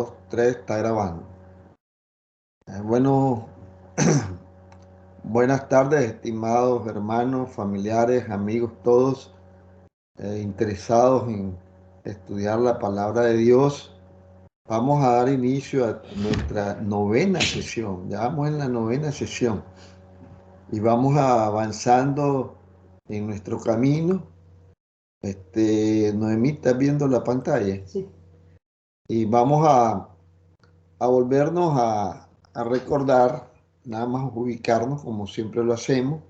2, 3, está grabando. Bueno, buenas tardes, estimados hermanos, familiares, amigos, todos interesados en estudiar la palabra de Dios. Vamos a dar inicio a nuestra novena sesión. Ya vamos en la novena sesión y vamos avanzando en nuestro camino. Noemí, ¿estás viendo la pantalla? Sí. Y vamos a volvernos a recordar, nada más ubicarnos como siempre lo hacemos,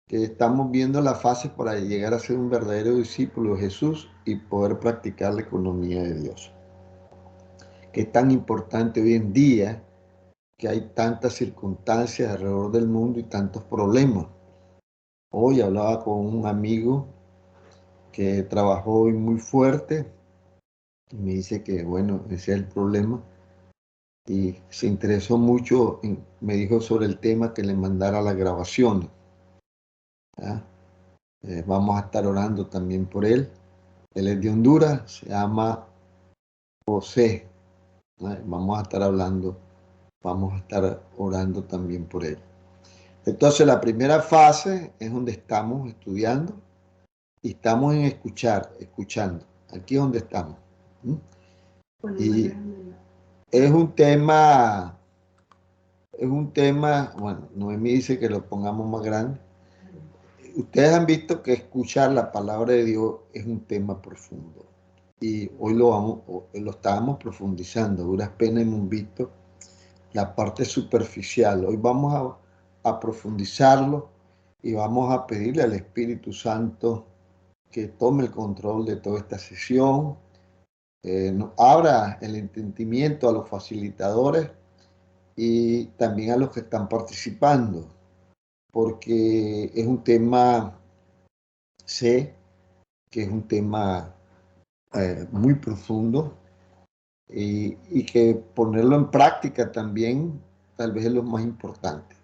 que estamos viendo las fases para llegar a ser un verdadero discípulo de Jesús y poder practicar la economía de Dios. Que es tan importante hoy en día, que hay tantas circunstancias alrededor del mundo y tantos problemas. Hoy hablaba con un amigo que trabajó hoy muy fuerte y me dice que, bueno, ese es el problema. Y se interesó mucho, me dijo sobre el tema que le mandara las grabaciones. Vamos a estar orando también por él. Él es de Honduras, se llama José. Vamos a estar hablando, vamos a estar orando también por él. Entonces la primera fase es donde estamos estudiando y estamos en escuchando. Aquí es donde estamos. Y es un tema, bueno, Noemí dice que lo pongamos más grande. Ustedes han visto que escuchar la palabra de Dios es un tema profundo. Y hoy lo estábamos profundizando. A duras penas hemos visto la parte superficial. Hoy vamos a profundizarlo y vamos a pedirle al Espíritu Santo que tome el control de toda esta sesión, nos abra el entendimiento a los facilitadores y también a los que están participando, porque es un tema, sé que es un tema muy profundo y que ponerlo en práctica también tal vez es lo más importante.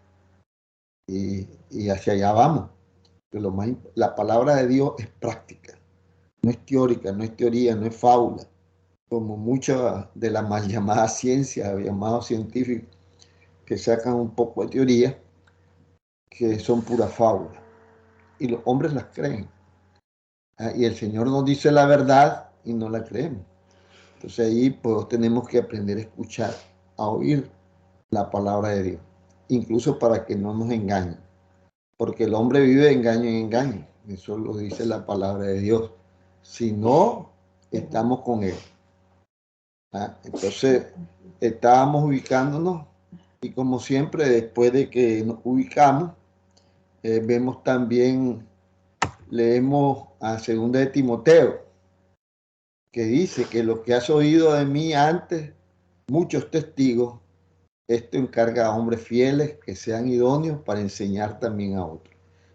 Y hacia allá vamos. Que la palabra de Dios es práctica, no es teórica, no es teoría, no es fábula, como muchas de las mal llamadas ciencias, llamados científicos, que sacan un poco de teoría, que son pura fábula. Y los hombres las creen. Y el Señor nos dice la verdad y no la creemos. Entonces ahí pues tenemos que aprender a escuchar, a oír la palabra de Dios, incluso para que no nos engañen, porque el hombre vive de engaño en engaño, eso lo dice la palabra de Dios. Si no, estamos con él. Entonces estábamos ubicándonos y como siempre después de que nos ubicamos, vemos también, leemos a 2 de Timoteo, que dice que lo que has oído de mí antes, muchos testigos, esto encarga a hombres fieles que sean idóneos para enseñar también a otros.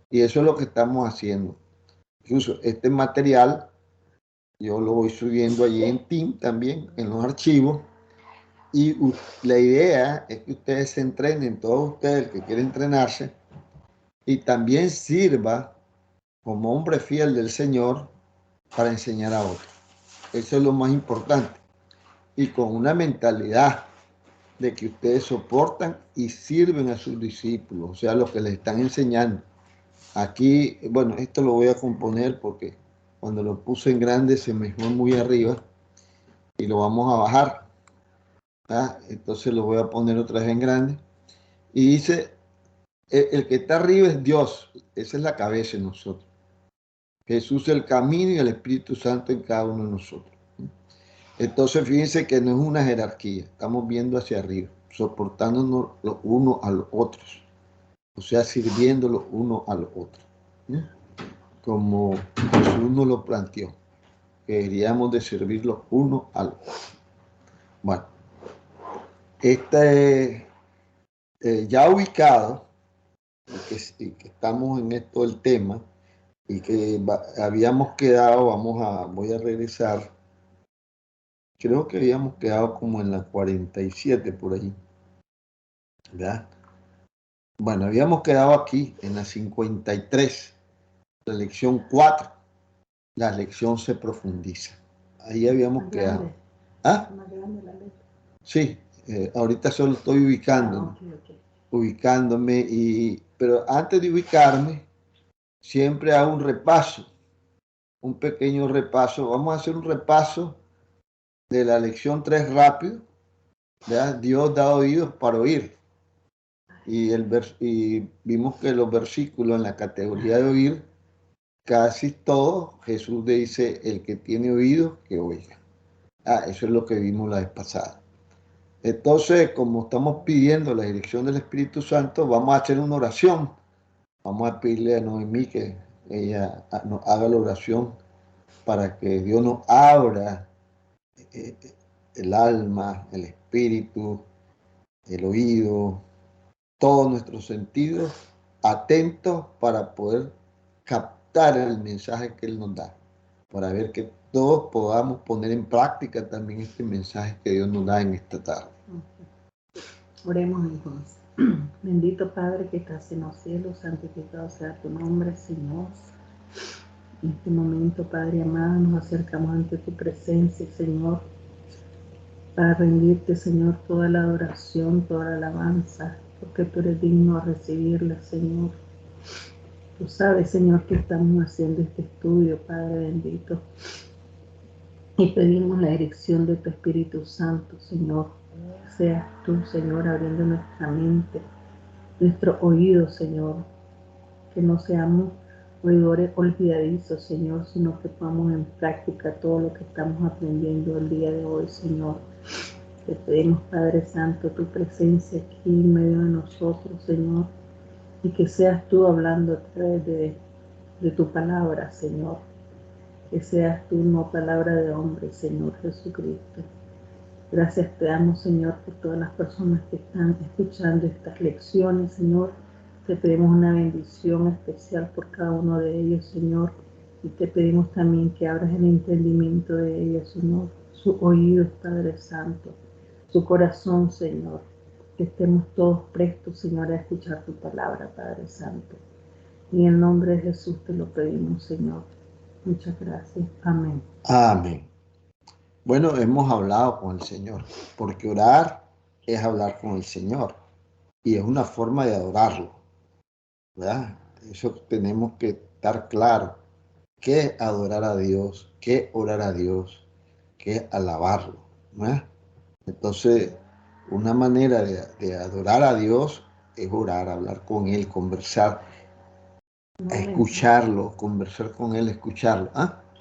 Y eso es lo que estamos haciendo. Incluso este material yo lo voy subiendo allí en Team también, en los archivos. Y la idea es que ustedes se entrenen, todos ustedes que quieren entrenarse, y también sirva como hombre fiel del Señor para enseñar a otros. Eso es lo más importante. Y con una mentalidad de que ustedes soportan y sirven a sus discípulos, o sea, los que les están enseñando. Aquí, bueno, esto lo voy a componer porque cuando lo puse en grande se me fue muy arriba y lo vamos a bajar. Entonces lo voy a poner otra vez en grande. Y dice, el que está arriba es Dios, esa es la cabeza de nosotros. Jesús es el camino y el Espíritu Santo en cada uno de nosotros. Entonces fíjense que no es una jerarquía, estamos viendo hacia arriba, soportándonos los unos a los otros, o sea, sirviendo los unos a los otros, como Jesús nos lo planteó, que deberíamos de servir los unos a los otros. Bueno, ya ubicado, y que estamos en esto del tema, y que habíamos quedado, voy a regresar, creo que habíamos quedado como en la 47 por ahí, ¿verdad? Bueno, habíamos quedado aquí en la 53, la lección 4, la lección se profundiza. Ahí habíamos quedado. ¿Ah? Más grande la letra. Sí, ahorita solo estoy ubicándome, ubicándome, pero antes de ubicarme, siempre hago un repaso, un pequeño repaso. Vamos a hacer un repaso de la lección 3 rápido. ¿Verdad? Dios da oídos para oír. Y vimos que los versículos en la categoría de oír, casi todos, Jesús dice, el que tiene oídos, que oiga. Eso es lo que vimos la vez pasada. Entonces, como estamos pidiendo la dirección del Espíritu Santo, vamos a hacer una oración. Vamos a pedirle a Noemí que ella nos haga la oración para que Dios nos abra eh, el alma, el espíritu, el oído, todos nuestros sentidos atentos para poder captar el mensaje que Él nos da, para ver que todos podamos poner en práctica también este mensaje que Dios nos da en esta tarde. Oremos entonces. Bendito Padre que estás en los cielos, santificado sea tu nombre, Señor. En este momento, Padre amado, nos acercamos ante tu presencia, Señor, para rendirte, Señor, toda la adoración, toda la alabanza, porque tú eres digno de recibirla, Señor. Tú sabes, Señor, que estamos haciendo este estudio, Padre bendito, y pedimos la dirección de tu Espíritu Santo, Señor. Seas tú, Señor, abriendo nuestra mente, nuestro oído, Señor, que no seamos oidores olvidadizos, Señor, sino que pongamos en práctica todo lo que estamos aprendiendo el día de hoy, Señor. Te pedimos, Padre Santo, tu presencia aquí en medio de nosotros, Señor, y que seas tú hablando a través de tu palabra, Señor. Que seas tú, no palabra de hombre, Señor Jesucristo. Gracias te damos, Señor, por todas las personas que están escuchando estas lecciones, Señor. Te pedimos una bendición especial por cada uno de ellos, Señor. Y te pedimos también que abras el entendimiento de ellos, Señor. Sus oídos, Padre Santo. Su corazón, Señor. Que estemos todos prestos, Señor, a escuchar tu palabra, Padre Santo. Y en el nombre de Jesús te lo pedimos, Señor. Muchas gracias. Amén. Amén. Bueno, hemos hablado con el Señor, porque orar es hablar con el Señor y es una forma de adorarlo, ¿verdad? Eso tenemos que estar claro. ¿Qué es adorar a Dios? ¿Qué es orar a Dios? ¿Qué es alabarlo? ¿Verdad? Entonces, una manera de adorar a Dios es orar, hablar con Él, conversar, escucharlo, conversar con Él, escucharlo.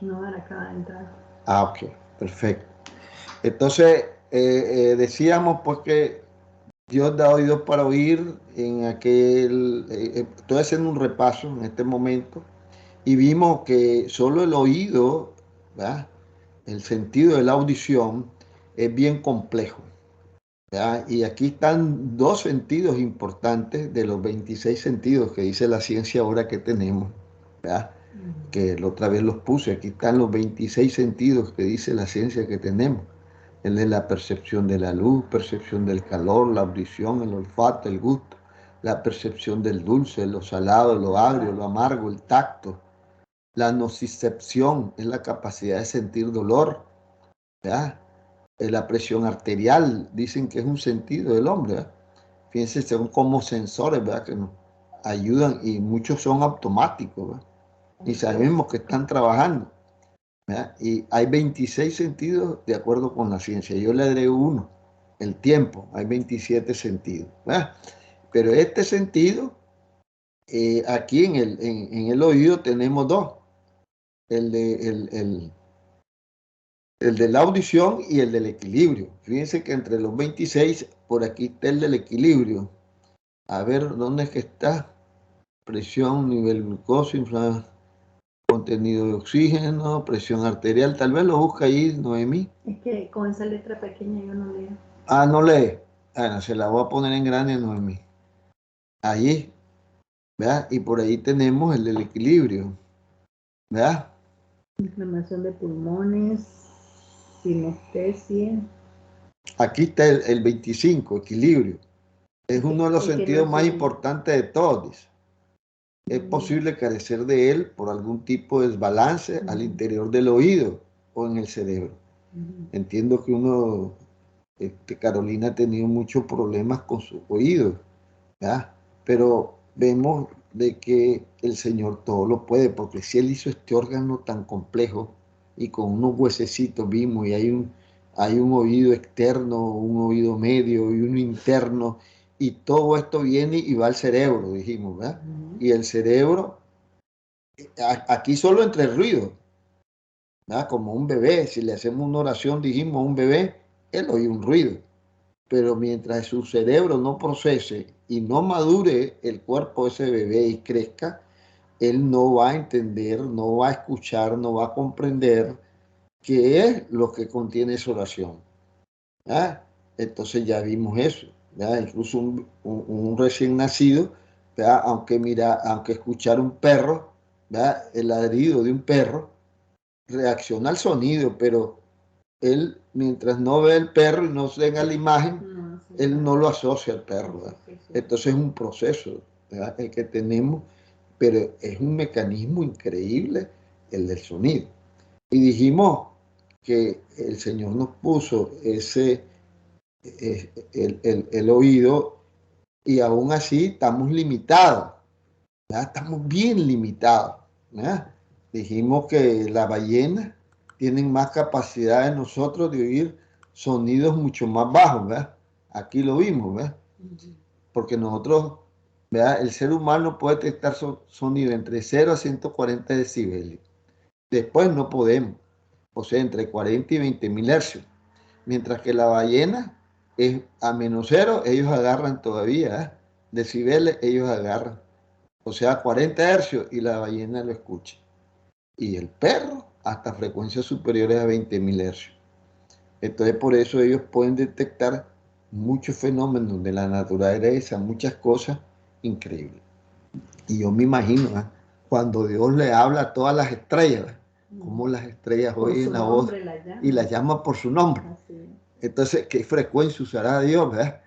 No, ahora acaba de entrar. Ok, perfecto. Entonces, decíamos pues que Dios da oídos para oír en aquel, estoy haciendo un repaso en este momento y vimos que solo el oído, ¿verdad? El sentido de la audición es bien complejo, ¿verdad? Y aquí están dos sentidos importantes de los 26 sentidos que dice la ciencia ahora que tenemos, ¿verdad? Que la otra vez los puse, aquí están los 26 sentidos que dice la ciencia que tenemos. Él es la percepción de la luz, percepción del calor, la audición, el olfato, el gusto, la percepción del dulce, lo salado, lo agrio, lo amargo, el tacto. La nocicepción es la capacidad de sentir dolor, ¿verdad? La presión arterial, dicen que es un sentido del hombre, ¿verdad? Fíjense, son como sensores, ¿verdad? Que nos ayudan y muchos son automáticos, ¿verdad? Y sabemos que están trabajando, ¿verdad? Y hay 26 sentidos de acuerdo con la ciencia. Yo le agrego uno, el tiempo, hay 27 sentidos, ¿verdad? Pero este sentido, aquí en el oído tenemos dos, el de la audición y el del equilibrio. Fíjense que entre los 26, por aquí está el del equilibrio. A ver, ¿dónde es que está? Presión, nivel de glucosa, contenido de oxígeno, presión arterial. Tal vez lo busca ahí, Noemí. Es que con esa letra pequeña yo no leo. No lee. Bueno, se la voy a poner en grande, Noemí. Allí, ¿verdad? Y por ahí tenemos el del equilibrio, ¿verdad? Inflamación de pulmones, sinestesia. Aquí está el 25, equilibrio. Es uno de los sentidos más importantes de todos, dice. Es posible carecer de él por algún tipo de desbalance al interior del oído o en el cerebro. Entiendo que uno Carolina ha tenido muchos problemas con sus oídos, ¿ya? Pero vemos de que el Señor todo lo puede, porque si Él hizo este órgano tan complejo y con unos huesecitos vimos, y hay un oído externo, un oído medio y uno interno, y todo esto viene y va al cerebro, dijimos, ¿verdad? Y el cerebro, aquí solo entre ruido, ¿verdad? Como un bebé, si le hacemos una oración, dijimos a un bebé, él oye un ruido, pero mientras su cerebro no procese y no madure el cuerpo de ese bebé y crezca, él no va a entender, no va a escuchar, no va a comprender qué es lo que contiene esa oración. ¿Ya? Entonces ya vimos eso. ¿Ya? Incluso un recién nacido, ¿ya? Aunque escuchar un perro, ¿ya? El ladrido de un perro, reacciona al sonido, pero él, mientras no ve el perro y no tenga la imagen, él no lo asocia al perro, ¿verdad? Entonces es un proceso, ¿verdad? El que tenemos, pero es un mecanismo increíble el del sonido. Y dijimos que el Señor nos puso el oído y aún así estamos limitados, ¿verdad? Estamos bien limitados, ¿verdad? Dijimos que las ballenas tienen más capacidad de nosotros de oír sonidos mucho más bajos, ¿verdad? Aquí lo vimos, ¿verdad? Porque nosotros, ¿verdad? El ser humano puede detectar sonido entre 0 a 140 decibeles. Después no podemos, o sea, entre 40 y 20.000 hercios. Mientras que la ballena es a -0, ellos agarran todavía, ¿eh? Decibeles, ellos agarran. O sea, 40 hercios y la ballena lo escucha. Y el perro hasta frecuencias superiores a 20.000 hercios. Entonces, por eso ellos pueden detectar muchos fenómenos de la naturaleza, muchas cosas increíbles. Y yo me imagino, ¿eh? Cuando Dios le habla a todas las estrellas, como las estrellas oyen la voz y las llama por su nombre. Entonces, ¿qué frecuencia usará Dios, verdad?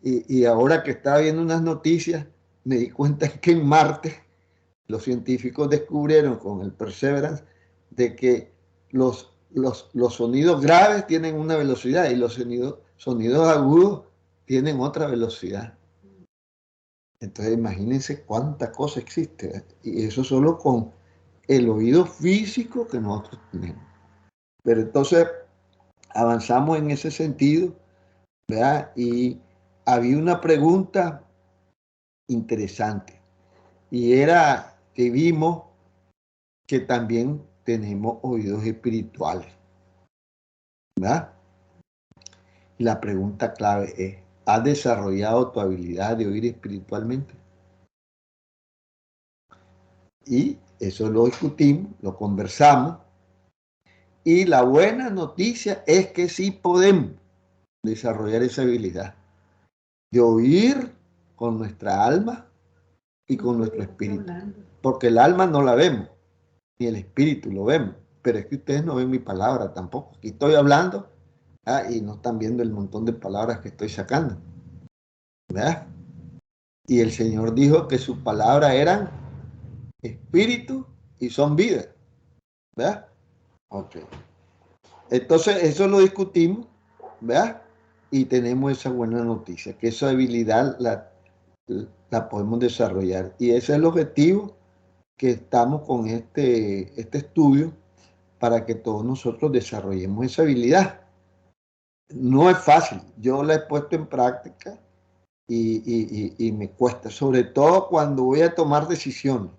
Y ahora que estaba viendo unas noticias, me di cuenta que en Marte los científicos descubrieron con el Perseverance de que los sonidos graves tienen una velocidad y los sonidos agudos tienen otra velocidad. Entonces imagínense cuánta cosa existe, ¿verdad? Y eso solo con el oído físico que nosotros tenemos. Pero entonces avanzamos en ese sentido, ¿verdad? Y había una pregunta interesante y era que vimos que también tenemos oídos espirituales, ¿verdad? Y la pregunta clave es, ¿has desarrollado tu habilidad de oír espiritualmente? Y eso lo discutimos, lo conversamos. Y la buena noticia es que sí podemos desarrollar esa habilidad de oír con nuestra alma y con nuestro espíritu. Porque el alma no la vemos, ni el espíritu lo vemos. Pero es que ustedes no ven mi palabra tampoco. Aquí estoy hablando, y no están viendo el montón de palabras que estoy sacando, ¿verdad? Y el Señor dijo que sus palabras eran espíritu y son vida, ¿verdad? Ok. Entonces, eso lo discutimos, ¿verdad? Y tenemos esa buena noticia, que esa habilidad la podemos desarrollar. Y ese es el objetivo que estamos con este estudio, para que todos nosotros desarrollemos esa habilidad. No es fácil, yo la he puesto en práctica y me cuesta, sobre todo cuando voy a tomar decisiones.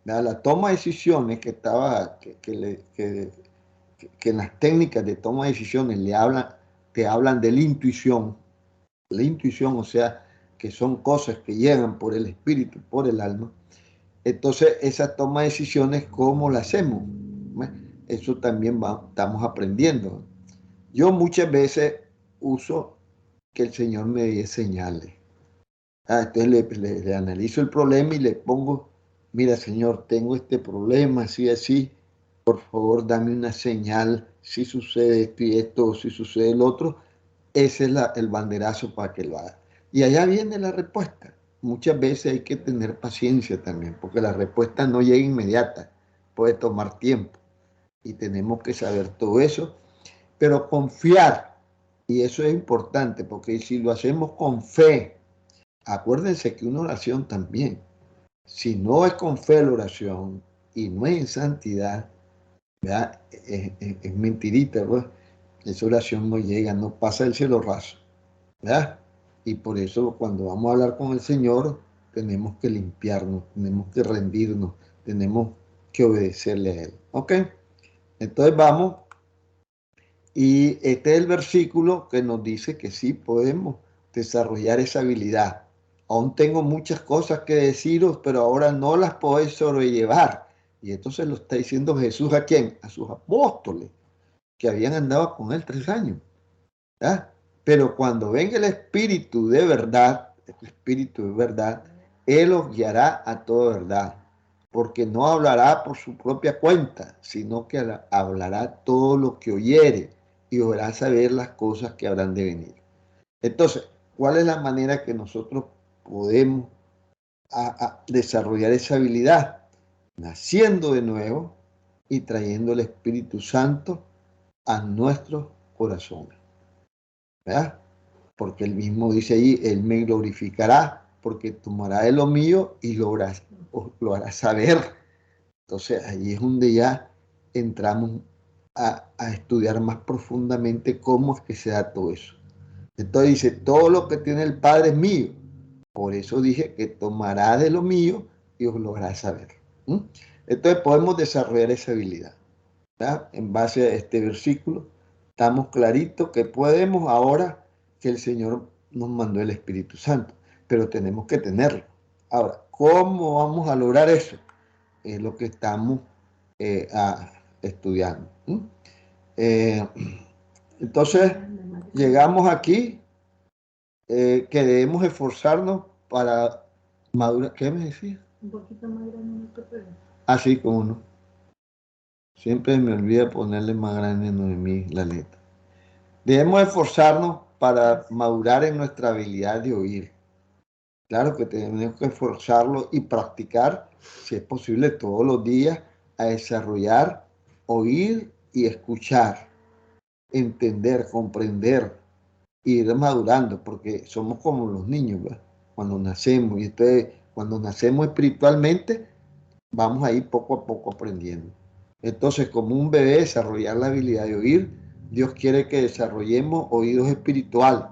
La toma de decisiones que estaba, que en las técnicas de toma de decisiones te hablan de la intuición, o sea, que son cosas que llegan por el espíritu, por el alma. Entonces, esa toma de decisiones, ¿cómo la hacemos? Eso también estamos aprendiendo. Yo muchas veces uso que el Señor me dé señales. Entonces le analizo el problema y le pongo, mira, Señor, tengo este problema, así, así, por favor, dame una señal si sucede esto y esto, o si sucede el otro. Ese es el banderazo para que lo haga. Y allá viene la respuesta. Muchas veces hay que tener paciencia también, porque la respuesta no llega inmediata, puede tomar tiempo. Y tenemos que saber todo eso, pero confiar. Y eso es importante, porque si lo hacemos con fe, acuérdense que una oración también, si no es con fe la oración y no es en santidad, ¿verdad? Es mentirita, pues. Esa oración no llega, no pasa el cielo raso, ¿verdad? Y por eso cuando vamos a hablar con el Señor, tenemos que limpiarnos, tenemos que rendirnos, tenemos que obedecerle a Él. ¿Ok? Entonces vamos, y este es el versículo que nos dice que sí podemos desarrollar esa habilidad. Aún tengo muchas cosas que deciros, pero ahora no las podéis sobrellevar. Y esto se lo está diciendo Jesús ¿a quién? A sus apóstoles, que habían andado con él 3 años. ¿Ya? Pero cuando venga el Espíritu de verdad, el Espíritu de verdad, Él os guiará a toda verdad, porque no hablará por su propia cuenta, sino que hablará todo lo que oyere y os hará saber las cosas que habrán de venir. Entonces, ¿cuál es la manera que nosotros podemos desarrollar esa habilidad? Naciendo de nuevo y trayendo el Espíritu Santo a nuestros corazones. ¿Verdad? Porque él mismo dice ahí, él me glorificará, porque tomará de lo mío y lo hará saber. Entonces ahí es donde ya entramos a estudiar más profundamente cómo es que se da todo eso. Entonces dice, todo lo que tiene el Padre es mío. Por eso dije que tomará de lo mío y os lo hará saber. Entonces podemos desarrollar esa habilidad. ¿Verdad? En base a este versículo, estamos claritos que podemos ahora que el Señor nos mandó el Espíritu Santo, pero tenemos que tenerlo. Ahora, ¿cómo vamos a lograr eso? Es lo que estamos estudiando. Eh, entonces, llegamos aquí que debemos esforzarnos para madurar. ¿Qué me decía? Un poquito más grande en nuestro pelo. Así como no. Siempre me olvida ponerle más grande en Noemí la letra. Debemos esforzarnos para madurar en nuestra habilidad de oír. Claro que tenemos que esforzarlo y practicar, si es posible, todos los días, a desarrollar, oír y escuchar, entender, comprender, ir madurando, porque somos como los niños, ¿verdad? Cuando nacemos, y entonces, cuando nacemos espiritualmente, vamos a ir poco a poco aprendiendo. Entonces, como un bebé, desarrollar la habilidad de oír, Dios quiere que desarrollemos oídos espirituales.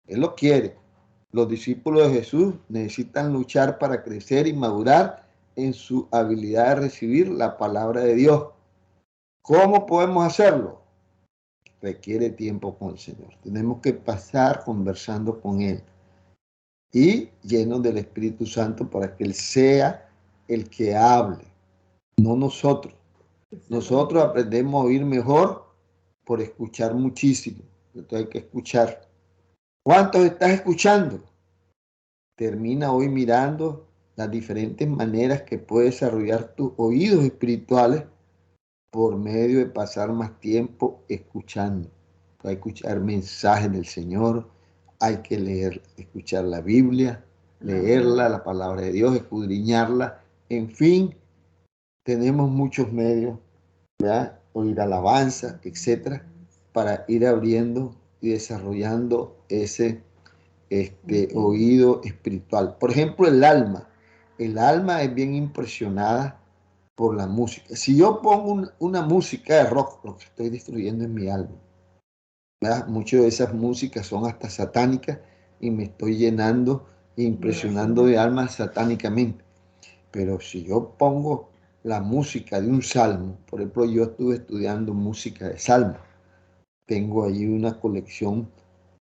Él lo quiere. Los discípulos de Jesús necesitan luchar para crecer y madurar en su habilidad de recibir la palabra de Dios. ¿Cómo podemos hacerlo? Requiere tiempo con el Señor. Tenemos que pasar conversando con Él y llenos del Espíritu Santo para que Él sea el que hable, no nosotros. Nosotros aprendemos a oír mejor por escuchar muchísimo. Entonces hay que escuchar. ¿Cuántos estás escuchando? Termina hoy mirando las diferentes maneras que puedes desarrollar tus oídos espirituales por medio de pasar más tiempo escuchando. Hay que escuchar mensajes del Señor, hay que leer, escuchar la Biblia, leerla, la palabra de Dios, escudriñarla. En fin, tenemos muchos medios, ¿verdad? Oír alabanza, etcétera, para ir abriendo y desarrollando ese oído espiritual. Por ejemplo, el alma. El alma es bien impresionada por la música. Si yo pongo una música de rock, lo que estoy destruyendo es mi alma. ¿Verdad? Muchas de esas músicas son hasta satánicas y me estoy llenando e impresionando de alma satánicamente. Pero si yo pongo la música de un salmo, por ejemplo, yo estuve estudiando música de salmo, tengo allí una colección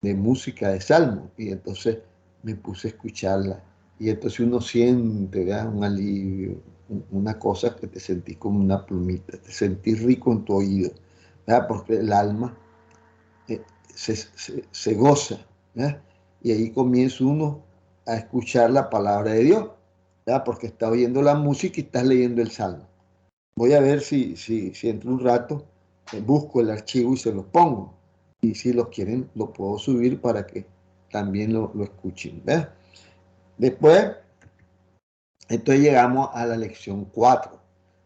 de música de salmo y entonces me puse a escucharla y entonces uno siente, ¿verdad? Un alivio, una cosa que te sentís como una plumita, te sentís rico en tu oído, ¿verdad? Porque el alma se goza, ¿verdad? Y ahí comienza uno a escuchar la palabra de Dios, ¿verdad? Porque está oyendo la música y estás leyendo el salmo. Voy a ver si entre un rato busco el archivo y se los pongo. Y si los quieren, lo puedo subir para que también lo escuchen. ¿Ves? Después, entonces llegamos a la lección 4,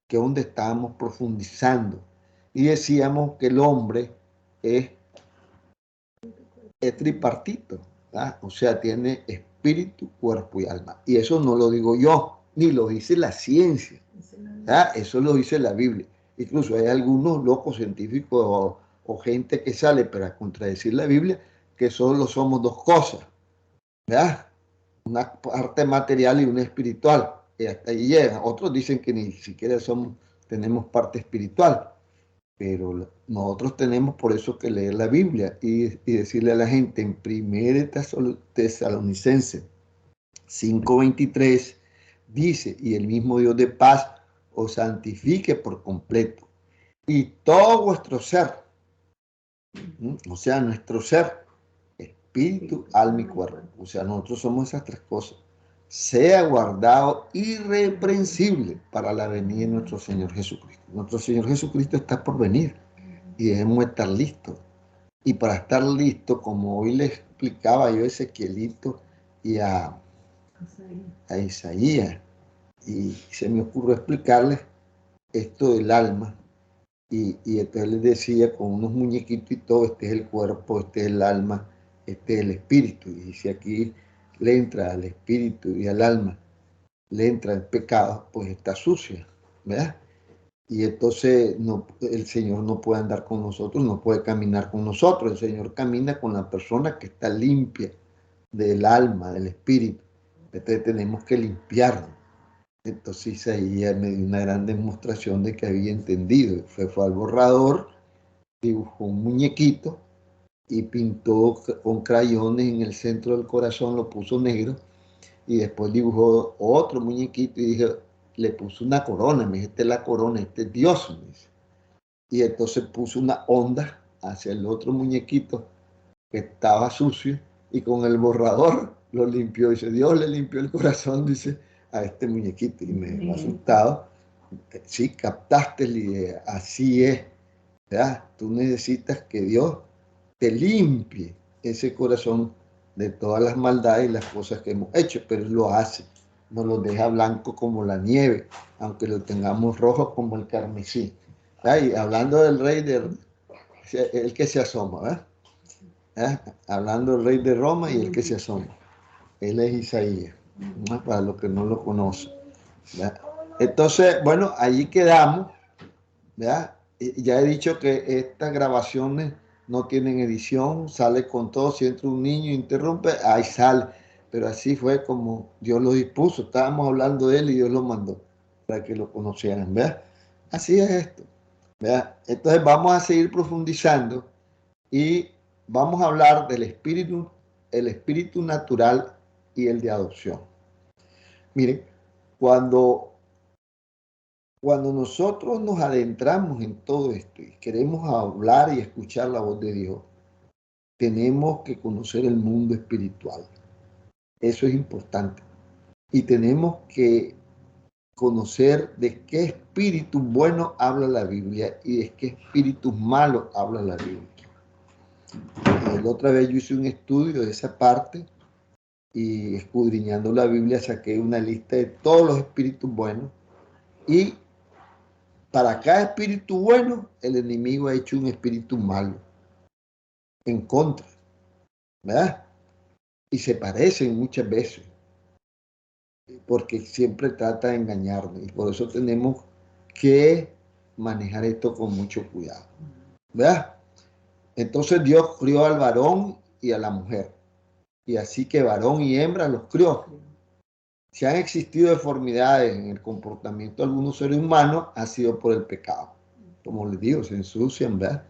que es donde estábamos profundizando. Y decíamos que el hombre es es tripartito, ¿verdad? O sea, tiene espíritu, cuerpo y alma. Y eso no lo digo yo, ni lo dice la ciencia, ¿verdad? Eso lo dice la Biblia. Incluso hay algunos locos científicos o gente que sale para contradecir la Biblia, que solo somos dos cosas, ¿verdad? Una parte material y una espiritual. Y hasta ahí llega. Otros dicen que ni siquiera tenemos parte espiritual. Pero nosotros tenemos por eso que leer la Biblia y decirle a la gente en 1 Tesalonicenses 5:23 dice, y el mismo Dios de paz os santifique por completo. Y todo vuestro ser, o sea, nuestro ser, espíritu, alma y cuerpo, o sea, nosotros somos esas tres cosas, sea guardado irreprensible para la venida de nuestro Señor Jesucristo. Nuestro Señor Jesucristo está por venir y debemos estar listos. Y para estar listos, como hoy les explicaba yo a Ezequielito y a Isaías, y se me ocurrió explicarles esto del alma, y entonces les decía con unos muñequitos y todo, este es el cuerpo, este es el alma, este es el espíritu, y si aquí le entra al espíritu y al alma, le entra el pecado, pues está sucia, ¿verdad? Y entonces el Señor no puede andar con nosotros, no puede caminar con nosotros. El Señor camina con la persona que está limpia del alma, del espíritu. Entonces tenemos que limpiarnos. Entonces Isaías me dio una gran demostración de que había entendido. Fue al borrador, dibujó un muñequito y pintó con crayones en el centro del corazón, lo puso negro, y después dibujó otro muñequito y dije, le puso una corona, me dice, esta es la corona, este es Dios, me dice. Y entonces puso una onda hacia el otro muñequito que estaba sucio y con el borrador lo limpió. Dice, Dios le limpió el corazón, dice, a este muñequito. Y me dejó asustado. Sí, captaste la idea, así es, ¿verdad? Tú necesitas que Dios te limpie ese corazón de todas las maldades y las cosas que hemos hecho, pero Él lo hace. Nos lo deja blanco como la nieve, aunque lo tengamos rojo como el carmesí. Y hablando del rey, el que se asoma, ¿verdad? Hablando del rey de Roma y el que se asoma. Él es Isaías, ¿no? Para los que no lo conocen, ¿verdad? Entonces, bueno, allí quedamos, ¿verdad? Ya he dicho que estas grabaciones no tienen edición, sale con todo, si entra un niño e interrumpe, ahí sale. Pero así fue como Dios lo dispuso, estábamos hablando de él y Dios lo mandó para que lo conocieran, ¿verdad? Así es esto, ¿verdad? Entonces vamos a seguir profundizando y vamos a hablar del espíritu, el espíritu natural y el de adopción. Miren, cuando nosotros nos adentramos en todo esto y queremos hablar y escuchar la voz de Dios, tenemos que conocer el mundo espiritual. Eso es importante. Y tenemos que conocer de qué espíritu bueno habla la Biblia y de qué espíritu malo habla la Biblia. La otra vez yo hice un estudio de esa parte y escudriñando la Biblia saqué una lista de todos los espíritus buenos y para cada espíritu bueno el enemigo ha hecho un espíritu malo en contra, ¿verdad? Y se parecen muchas veces porque siempre trata de engañarnos y por eso tenemos que manejar esto con mucho cuidado, ¿verdad? Entonces Dios crió al varón y a la mujer y así que varón y hembra los crió. Si han existido deformidades en el comportamiento de algunos seres humanos, ha sido por el pecado. Como les digo, se ensucian, ¿verdad?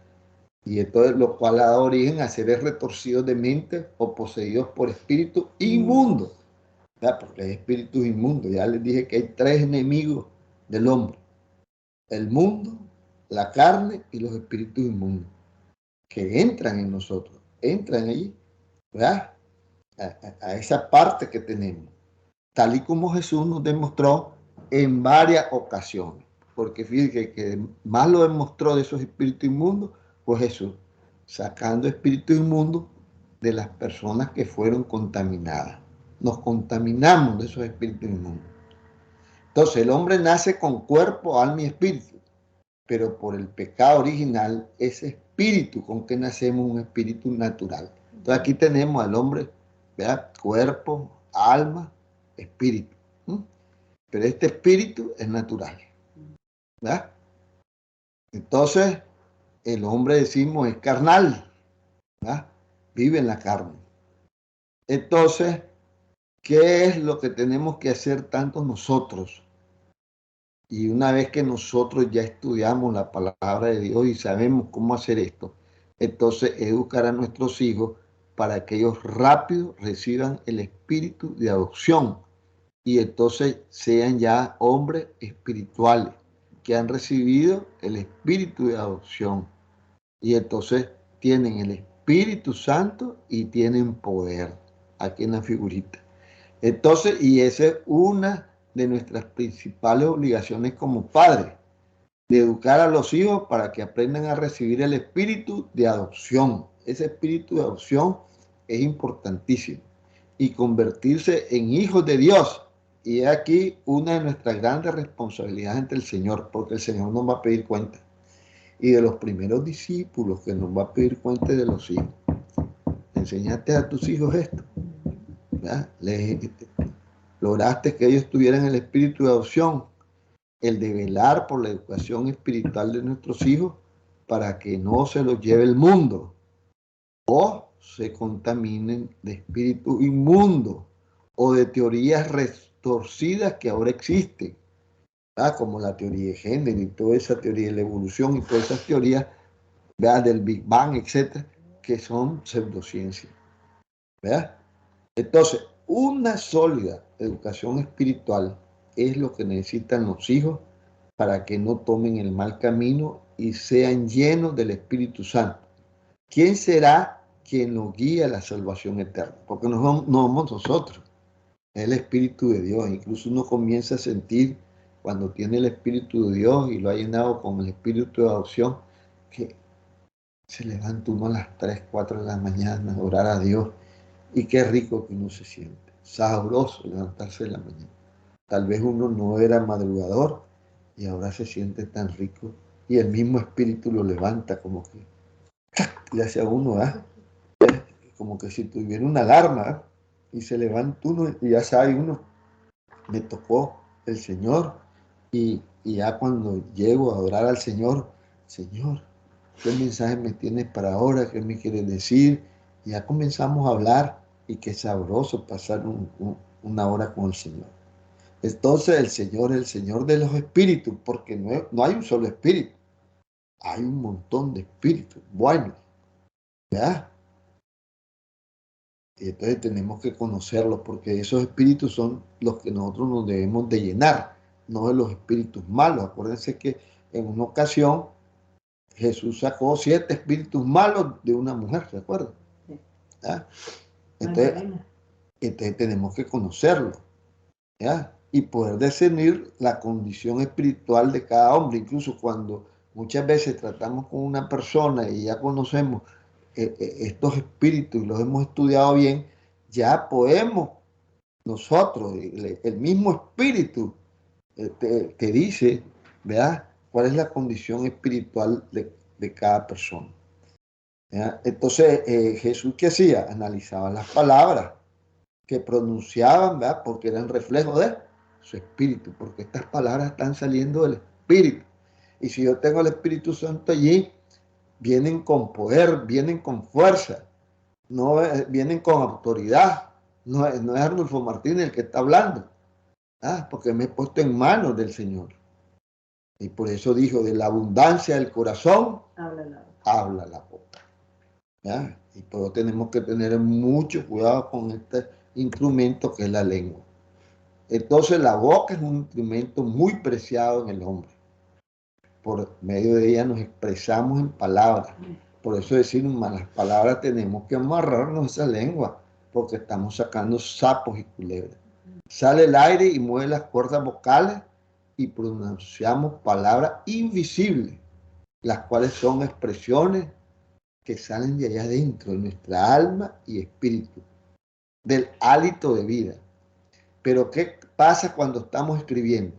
Y esto es lo cual ha dado origen a seres retorcidos de mente o poseídos por espíritus inmundos, ¿verdad? Porque hay espíritus inmundos. Ya les dije que hay tres enemigos del hombre: el mundo, la carne y los espíritus inmundos, que entran en nosotros, entran allí, ¿verdad? A esa parte que tenemos, tal y como Jesús nos demostró en varias ocasiones. Porque fíjense que más lo demostró de esos espíritus inmundos fue Jesús, sacando espíritus inmundos de las personas que fueron contaminadas. Nos contaminamos de esos espíritus inmundos. Entonces el hombre nace con cuerpo, alma y espíritu, pero por el pecado original, ese espíritu con que nacemos es un espíritu natural. Entonces aquí tenemos al hombre, ¿verdad? Cuerpo, alma, espíritu. Pero este espíritu es natural, ¿verdad? Entonces, el hombre, decimos, es carnal, ¿verdad? Vive en la carne. Entonces, ¿qué es lo que tenemos que hacer tanto nosotros? Y una vez que nosotros ya estudiamos la palabra de Dios y sabemos cómo hacer esto, entonces educar a nuestros hijos para que ellos rápido reciban el espíritu de adopción y entonces sean ya hombres espirituales que han recibido el espíritu de adopción y entonces tienen el Espíritu Santo y tienen poder aquí en la figurita. Entonces, y esa es una de nuestras principales obligaciones como padres, de educar a los hijos para que aprendan a recibir el espíritu de adopción. Ese espíritu de adopción es importantísimo y convertirse en hijos de Dios. Y es aquí una de nuestras grandes responsabilidades ante el Señor, porque el Señor nos va a pedir cuenta. Y de los primeros discípulos que nos va a pedir cuenta de los hijos. ¿Enseñaste a tus hijos esto? ¿Verdad? Lograste que ellos tuvieran el espíritu de adopción, el de velar por la educación espiritual de nuestros hijos para que no se los lleve el mundo o se contaminen de espíritu inmundo o de teorías retorcidas que ahora existen, ¿verdad? Como la teoría de género y toda esa teoría de la evolución y todas esas teorías, ¿verdad? Del Big Bang, etcétera, que son pseudociencias, ¿verdad? Entonces, una sólida educación espiritual es lo que necesitan los hijos para que no tomen el mal camino y sean llenos del Espíritu Santo. ¿Quién será quien nos guía a la salvación eterna? Porque no somos nosotros, es el Espíritu de Dios. Incluso uno comienza a sentir cuando tiene el Espíritu de Dios y lo ha llenado con el Espíritu de adopción, que se levanta uno a las 3, 4 de la mañana a orar a Dios. Y qué rico que uno se siente, sabroso levantarse de la mañana. Tal vez uno no era madrugador y ahora se siente tan rico y el mismo espíritu lo levanta como que le hace a uno, como que si tuviera una alarma, y se levanta uno y ya sabe uno, me tocó el Señor y ya cuando llego a adorar al Señor, Señor, ¿qué mensaje me tienes para ahora? ¿Qué me quieres decir? Y ya comenzamos a hablar y qué sabroso pasar una hora con el Señor. Entonces el Señor es el Señor de los espíritus, porque no hay un solo espíritu, hay un montón de espíritus buenos, ¿verdad? Y entonces tenemos que conocerlos, porque esos espíritus son los que nosotros nos debemos de llenar, no de los espíritus malos. Acuérdense que en una ocasión Jesús sacó 7 espíritus malos de una mujer, ¿se acuerdan? Sí. ¿Ah? Entonces tenemos que conocerlo, ¿ya? Y poder discernir la condición espiritual de cada hombre. Incluso cuando muchas veces tratamos con una persona y ya conocemos estos espíritus y los hemos estudiado bien, ya podemos nosotros, el mismo espíritu te dice, ¿verdad? ¿Cuál es la condición espiritual de cada persona? ¿Ya? Entonces, Jesús, ¿qué hacía? Analizaba las palabras que pronunciaban, ¿verdad? Porque eran reflejo de su espíritu, porque estas palabras están saliendo del espíritu. Y si yo tengo el Espíritu Santo allí, vienen con poder, vienen con fuerza, no vienen con autoridad. No es Arnulfo Martínez el que está hablando, porque me he puesto en manos del Señor. Y por eso dijo, de la abundancia del corazón, habla la boca. ¿Ya? Y por eso tenemos que tener mucho cuidado con este instrumento que es la lengua. Entonces la boca es un instrumento muy preciado en el hombre. Por medio de ella nos expresamos en palabras. Por eso decir malas palabras tenemos que amarrarnos esa lengua, porque estamos sacando sapos y culebras. Sale el aire y mueve las cuerdas vocales y pronunciamos palabras invisibles, las cuales son expresiones que salen de allá adentro, de nuestra alma y espíritu, del hálito de vida. Pero ¿qué pasa cuando estamos escribiendo?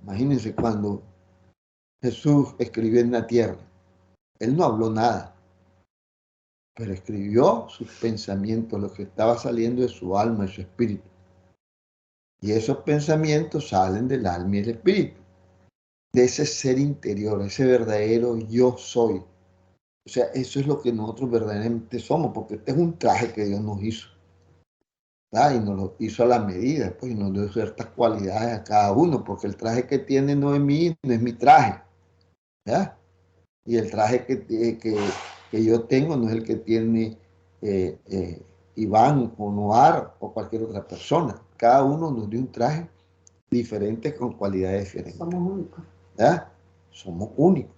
Imagínense cuando Jesús escribió en la tierra. Él no habló nada, pero escribió sus pensamientos, lo que estaba saliendo de su alma y su espíritu. Y esos pensamientos salen del alma y el espíritu, de ese ser interior, ese verdadero yo soy. O sea, eso es lo que nosotros verdaderamente somos, porque este es un traje que Dios nos hizo. ¿Verdad? Y nos lo hizo a la medida, pues, y nos dio ciertas cualidades a cada uno, porque el traje que tiene no es no es mi traje. ¿Verdad? Y el traje que yo tengo no es el que tiene Iván o Noar o cualquier otra persona. Cada uno nos dio un traje diferente con cualidades diferentes. Somos únicos. ¿Verdad? Somos únicos.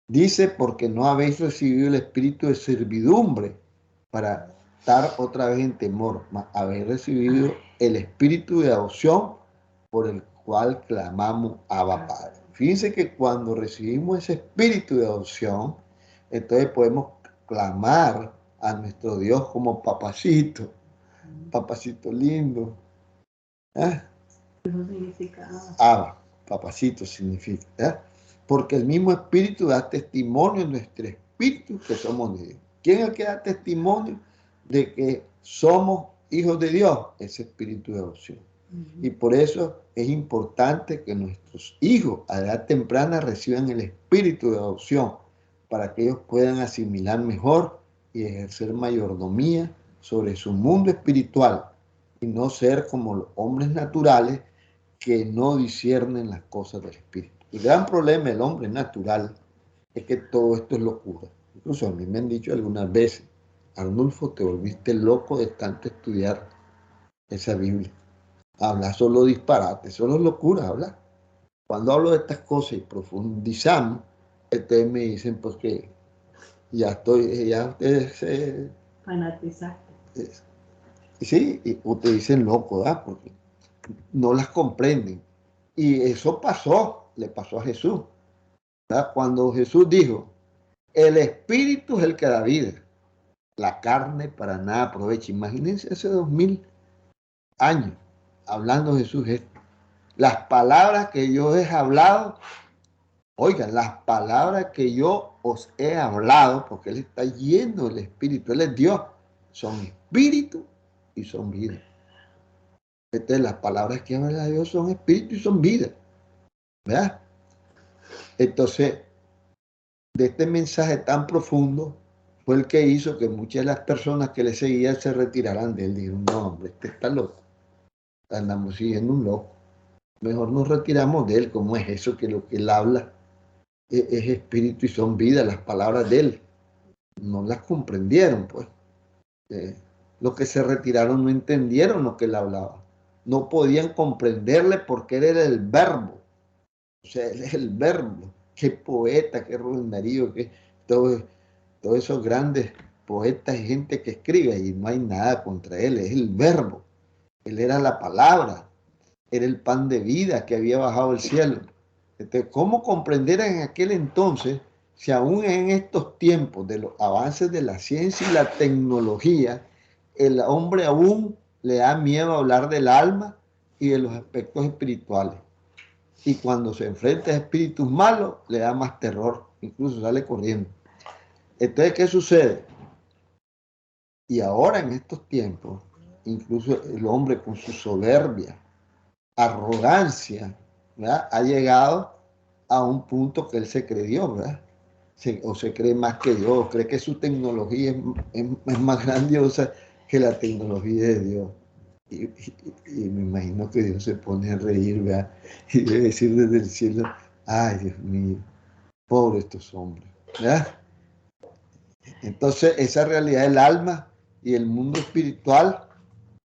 Dice, porque no habéis recibido el espíritu de servidumbre para estar otra vez en temor, mas habéis recibido el espíritu de adopción por el cual clamamos Abba Padre. Fíjense que cuando recibimos ese espíritu de adopción, entonces podemos clamar a nuestro Dios como papacito, papacito lindo. ¿Eh? Abba, papacito significa. ¿Eh? Porque el mismo espíritu da testimonio en nuestro espíritu que somos de Dios. ¿Quién es el que da testimonio de que somos hijos de Dios? Ese espíritu de adopción. Y por eso es importante que nuestros hijos a edad temprana reciban el espíritu de adopción para que ellos puedan asimilar mejor y ejercer mayordomía sobre su mundo espiritual y no ser como los hombres naturales que no disciernen las cosas del espíritu. El gran problema del hombre natural es que todo esto es locura. Incluso a mí me han dicho algunas veces, Arnulfo, te volviste loco de tanto estudiar esa Biblia. Habla solo disparate, solo locura, habla. Cuando hablo de estas cosas y profundizamos, ustedes me dicen pues que ya ustedes se fanatizaste. Sí, y ustedes dicen loco, ¿verdad? Porque no las comprenden. Y eso pasó, le pasó a Jesús, ¿verdad? Cuando Jesús dijo, el espíritu es el que da vida, la carne para nada aprovecha. Imagínense hace 2000 años hablando Jesús esto. Las palabras que yo he hablado, oigan, las palabras que yo os he hablado, porque Él está lleno del Espíritu, Él es Dios, son espíritu y son vida. Entonces, las palabras que habla Dios son espíritu y son vida, ¿verdad? Entonces, de este mensaje tan profundo, fue el que hizo que muchas de las personas que le seguían se retiraran de él. Dijeron, no, hombre, este está loco, andamos siguiendo un loco. Mejor nos retiramos de él. ¿Cómo es eso? Que lo que él habla es espíritu y son vida, las palabras de él. No las comprendieron, pues. Los que se retiraron no entendieron lo que él hablaba. No podían comprenderle porque él era el verbo. O sea, él es el verbo. Qué poeta, qué Rubén Darío, qué todos esos grandes poetas y gente que escribe, y no hay nada contra él, es el verbo. Él era la palabra, era el pan de vida que había bajado del cielo. Entonces, ¿cómo comprender en aquel entonces, si aún en estos tiempos de los avances de la ciencia y la tecnología, el hombre aún le da miedo a hablar del alma y de los aspectos espirituales? Y cuando se enfrenta a espíritus malos, le da más terror, incluso sale corriendo. Entonces, ¿qué sucede? Y ahora en estos tiempos, incluso el hombre con su soberbia, arrogancia, ¿verdad? Ha llegado a un punto que él se cree Dios, ¿verdad? O se cree más que Dios, cree que su tecnología es más grandiosa que la tecnología de Dios. Y me imagino que Dios se pone a reír, ¿verdad? Y debe decir desde el cielo, ay, Dios mío, pobre estos hombres, ¿verdad? Entonces, esa realidad del alma y el mundo espiritual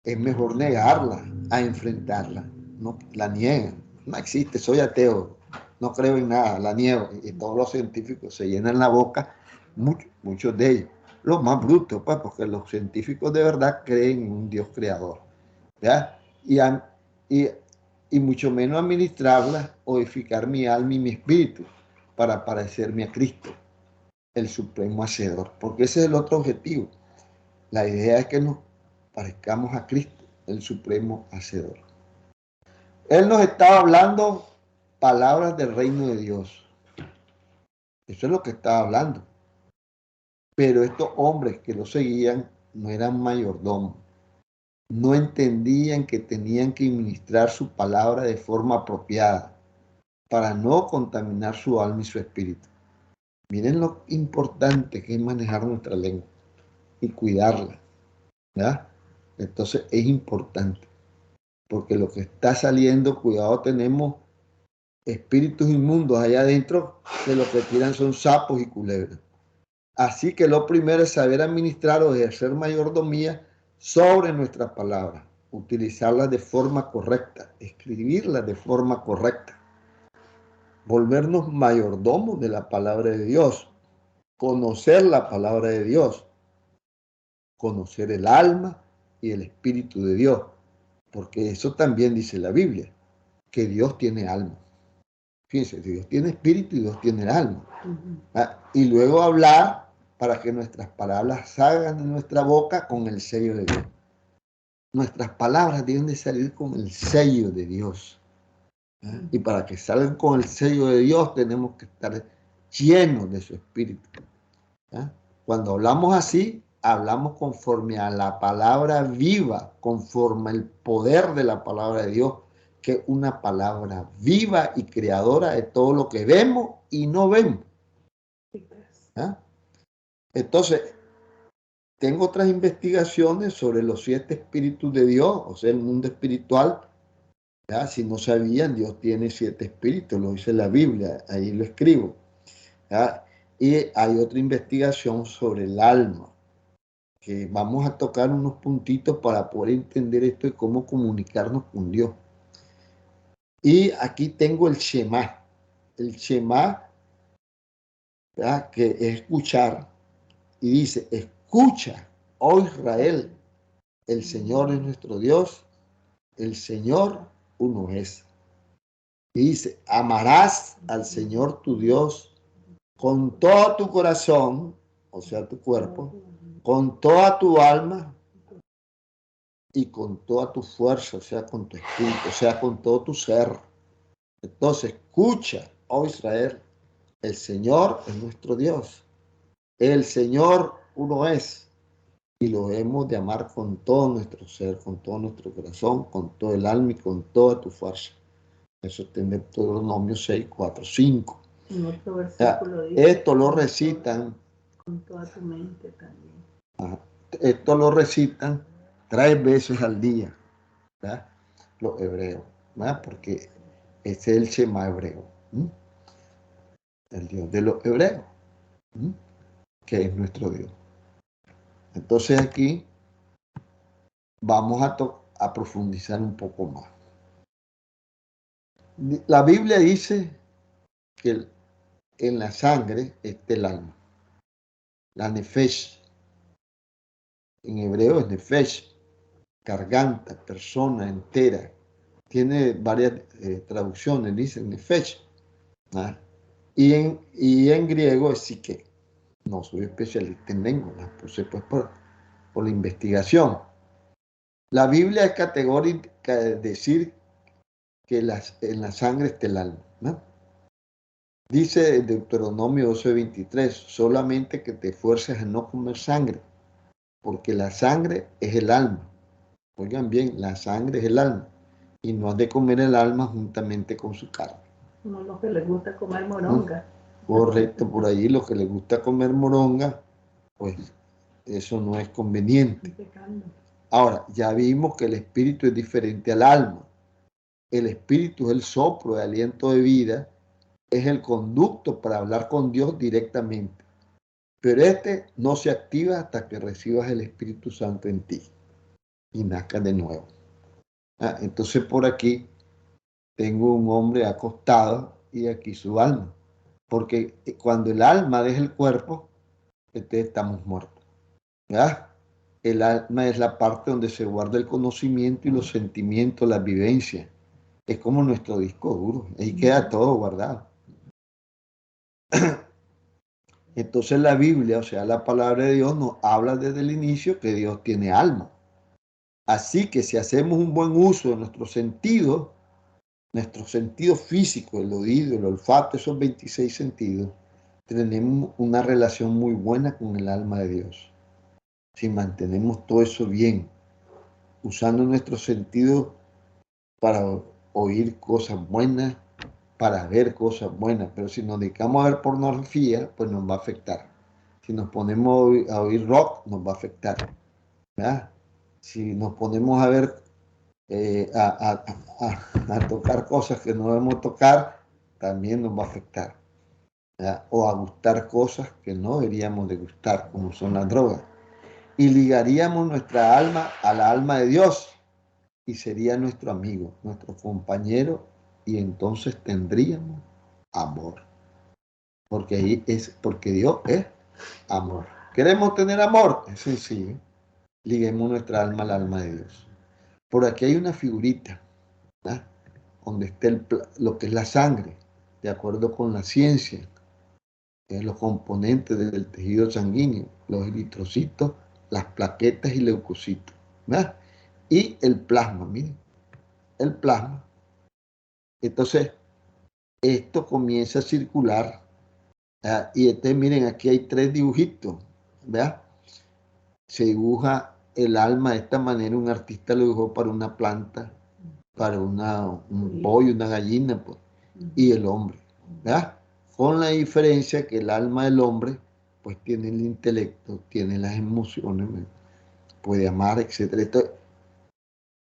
es mejor negarla a enfrentarla. No, la niegan. No existe, soy ateo, no creo en nada, la niego. Y todos los científicos se llenan la boca, muchos de ellos. Los más brutos, pues, porque los científicos de verdad creen en un Dios creador. ¿Ya? Y, y mucho menos administrarla o edificar mi alma y mi espíritu para parecerme a Cristo, el supremo hacedor. Porque ese es el otro objetivo. La idea es que nos parezcamos a Cristo, el supremo hacedor. Él nos estaba hablando palabras del reino de Dios. Eso es lo que estaba hablando. Pero estos hombres que lo seguían no eran mayordomos. No entendían que tenían que administrar su palabra de forma apropiada para no contaminar su alma y su espíritu. Miren lo importante que es manejar nuestra lengua y cuidarla, ¿verdad? Entonces es importante, porque lo que está saliendo, cuidado, tenemos espíritus inmundos allá adentro que lo que tiran son sapos y culebras. Así que lo primero es saber administrar o ejercer mayordomía sobre nuestras palabras, utilizarlas de forma correcta, escribirlas de forma correcta, volvernos mayordomos de la palabra de Dios, conocer la palabra de Dios, conocer el alma y el espíritu de Dios, porque eso también dice la Biblia, que Dios tiene alma. Fíjense, Dios tiene espíritu y Dios tiene alma. Y luego hablar para que nuestras palabras salgan de nuestra boca con el sello de Dios. Nuestras palabras deben de salir con el sello de Dios. Y para que salgan con el sello de Dios tenemos que estar llenos de su espíritu. Cuando hablamos así, hablamos conforme a la palabra viva, conforme al poder de la palabra de Dios, que es una palabra viva y creadora de todo lo que vemos y no vemos. Entonces, tengo otras investigaciones sobre los 7 espíritus de Dios, o sea, el mundo espiritual. Si no sabían, Dios tiene 7 espíritus, lo dice la Biblia, ahí lo escribo. Y hay otra investigación sobre el alma, que vamos a tocar unos puntitos para poder entender esto y cómo comunicarnos con Dios. Y aquí tengo el Shema. El Shema, que es escuchar, y dice, escucha, oh Israel, el Señor es nuestro Dios, el Señor uno es. Y dice, amarás al Señor tu Dios con todo tu corazón, o sea, tu cuerpo, con toda tu alma y con toda tu fuerza, o sea, con tu espíritu, o sea, con todo tu ser. Entonces, escucha, oh Israel, el Señor es nuestro Dios. El Señor uno es. Y lo hemos de amar con todo nuestro ser, con todo nuestro corazón, con todo el alma y con toda tu fuerza. Eso está en Deuteronomio 6, 4, 5. En otro versículo dice, esto lo recitan. Con toda tu mente también. Esto lo recitan 3 veces al día, ¿verdad? Los hebreos, ¿verdad? Porque ese es el Shema hebreo, el Dios de los hebreos, que es nuestro Dios. Entonces aquí vamos a profundizar un poco más. La Biblia dice que en la sangre está el alma, la nefesh. En hebreo es nefesh, garganta, persona entera. Tiene varias traducciones, dice nefesh. Y en griego es psique. No soy especialista en lengua, las puse pues por la investigación. La Biblia es categórica de decir que en la sangre está el alma, ¿no? Dice en Deuteronomio 12:23, solamente que te esfuerces a no comer sangre, porque la sangre es el alma. Oigan bien, la sangre es el alma, y no has de comer el alma juntamente con su carne. Como los que les gusta comer moronga. Correcto, por ahí los que les gusta comer moronga, pues eso no es conveniente. Ahora, ya vimos que el espíritu es diferente al alma. El espíritu es el soplo de aliento de vida, es el conducto para hablar con Dios directamente. Pero este no se activa hasta que recibas el Espíritu Santo en ti y nazcas de nuevo. Entonces por aquí tengo un hombre acostado y aquí su alma. Porque cuando el alma deja el cuerpo, estamos muertos. ¿Verdad? El alma es la parte donde se guarda el conocimiento y los sentimientos, las vivencias. Es como nuestro disco duro. Ahí queda todo guardado. Entonces la Biblia, o sea, la palabra de Dios nos habla desde el inicio que Dios tiene alma. Así que si hacemos un buen uso de nuestro sentido físico, el oído, el olfato, esos 26 sentidos, tenemos una relación muy buena con el alma de Dios. Si mantenemos todo eso bien, usando nuestros sentidos para oír cosas buenas, para ver cosas buenas, pero si nos dedicamos a ver pornografía, pues nos va a afectar. Si nos ponemos a oír rock, nos va a afectar, ¿verdad? Si nos ponemos a ver, a tocar cosas que no debemos tocar, también nos va a afectar, ¿verdad? O a gustar cosas que no deberíamos de gustar, como son las drogas. Y ligaríamos nuestra alma a la alma de Dios y sería nuestro amigo, nuestro compañero, y entonces tendríamos amor. Porque ahí es, porque Dios es amor. ¿Queremos tener amor? Es sencillo. Liguemos nuestra alma al alma de Dios. Por aquí hay una figurita, ¿verdad? Donde está lo que es la sangre, de acuerdo con la ciencia, los componentes del tejido sanguíneo, los eritrocitos, las plaquetas y leucocitos, ¿verdad? Y el plasma, miren, el plasma. Entonces, esto comienza a circular, y miren, aquí hay 3 dibujitos, ¿verdad? Se dibuja el alma de esta manera, un artista lo dibujó para una planta, para un pollo, una gallina, pues, y el hombre, ¿verdad? Con la diferencia que el alma del hombre, pues tiene el intelecto, tiene las emociones, puede amar, etc.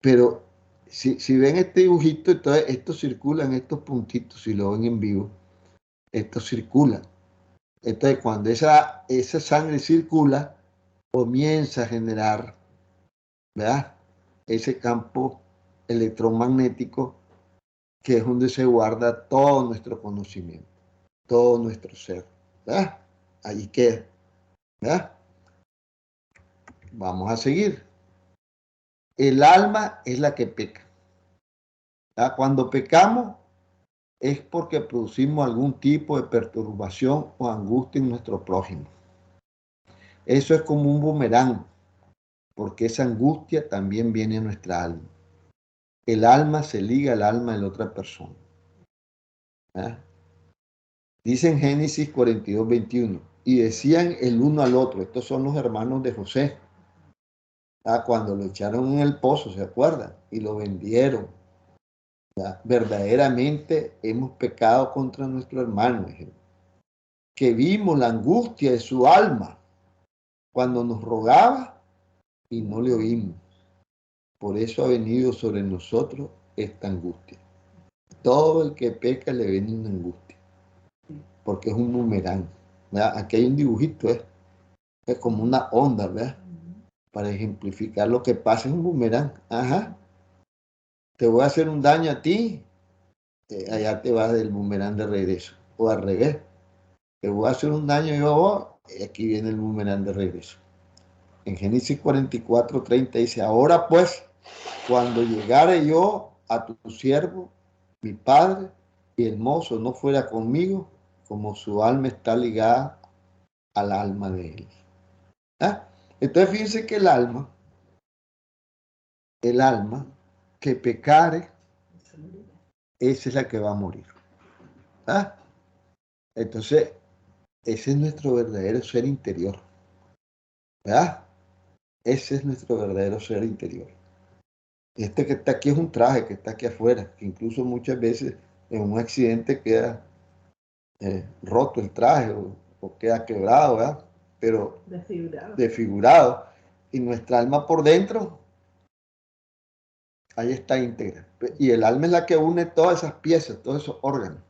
Pero si ven este dibujito, entonces esto circula en estos puntitos, si lo ven en vivo, esto circula. Entonces cuando esa sangre circula, comienza a generar, ¿verdad? Ese campo electromagnético que es donde se guarda todo nuestro conocimiento, todo nuestro ser, ¿verdad? Ahí queda, ¿verdad? Vamos a seguir. El alma es la que peca, ¿verdad? Cuando pecamos es porque producimos algún tipo de perturbación o angustia en nuestro prójimo. Eso es como un boomerang, porque esa angustia también viene a nuestra alma. El alma se liga al alma de la otra persona, ¿verdad? Dice en Génesis 42, 21, y decían el uno al otro, estos son los hermanos de José, cuando lo echaron en el pozo, ¿se acuerdan? Y lo vendieron. Verdaderamente hemos pecado contra nuestro hermano, que vimos la angustia de su alma cuando nos rogaba y no le oímos. Por eso ha venido sobre nosotros esta angustia. Todo el que peca le viene una angustia, porque es un boomerang, ¿verdad? Aquí hay un dibujito, es como una onda, ¿verdad? Para ejemplificar lo que pasa en un boomerang. Ajá. Te voy a hacer un daño a ti, allá te vas del boomerang de regreso. O al revés. Te voy a hacer un daño yo a vos, y aquí viene el boomerang de regreso. En Génesis 44, 30 dice, ahora pues, cuando llegare yo a tu siervo, mi padre, y el mozo no fuera conmigo, como su alma está ligada al alma de él. ¿Ah? Entonces fíjense que el alma que pecare, esa es la que va a morir. ¿Ah? Entonces, ese es nuestro verdadero ser interior. ¿Verdad? Ese es nuestro verdadero ser interior. Este que está aquí es un traje que está aquí afuera, que incluso muchas veces en un accidente queda roto el traje o queda quebrado, ¿verdad? Pero desfigurado. Y nuestra alma por dentro, ahí está íntegra. Y el alma es la que une todas esas piezas, todos esos órganos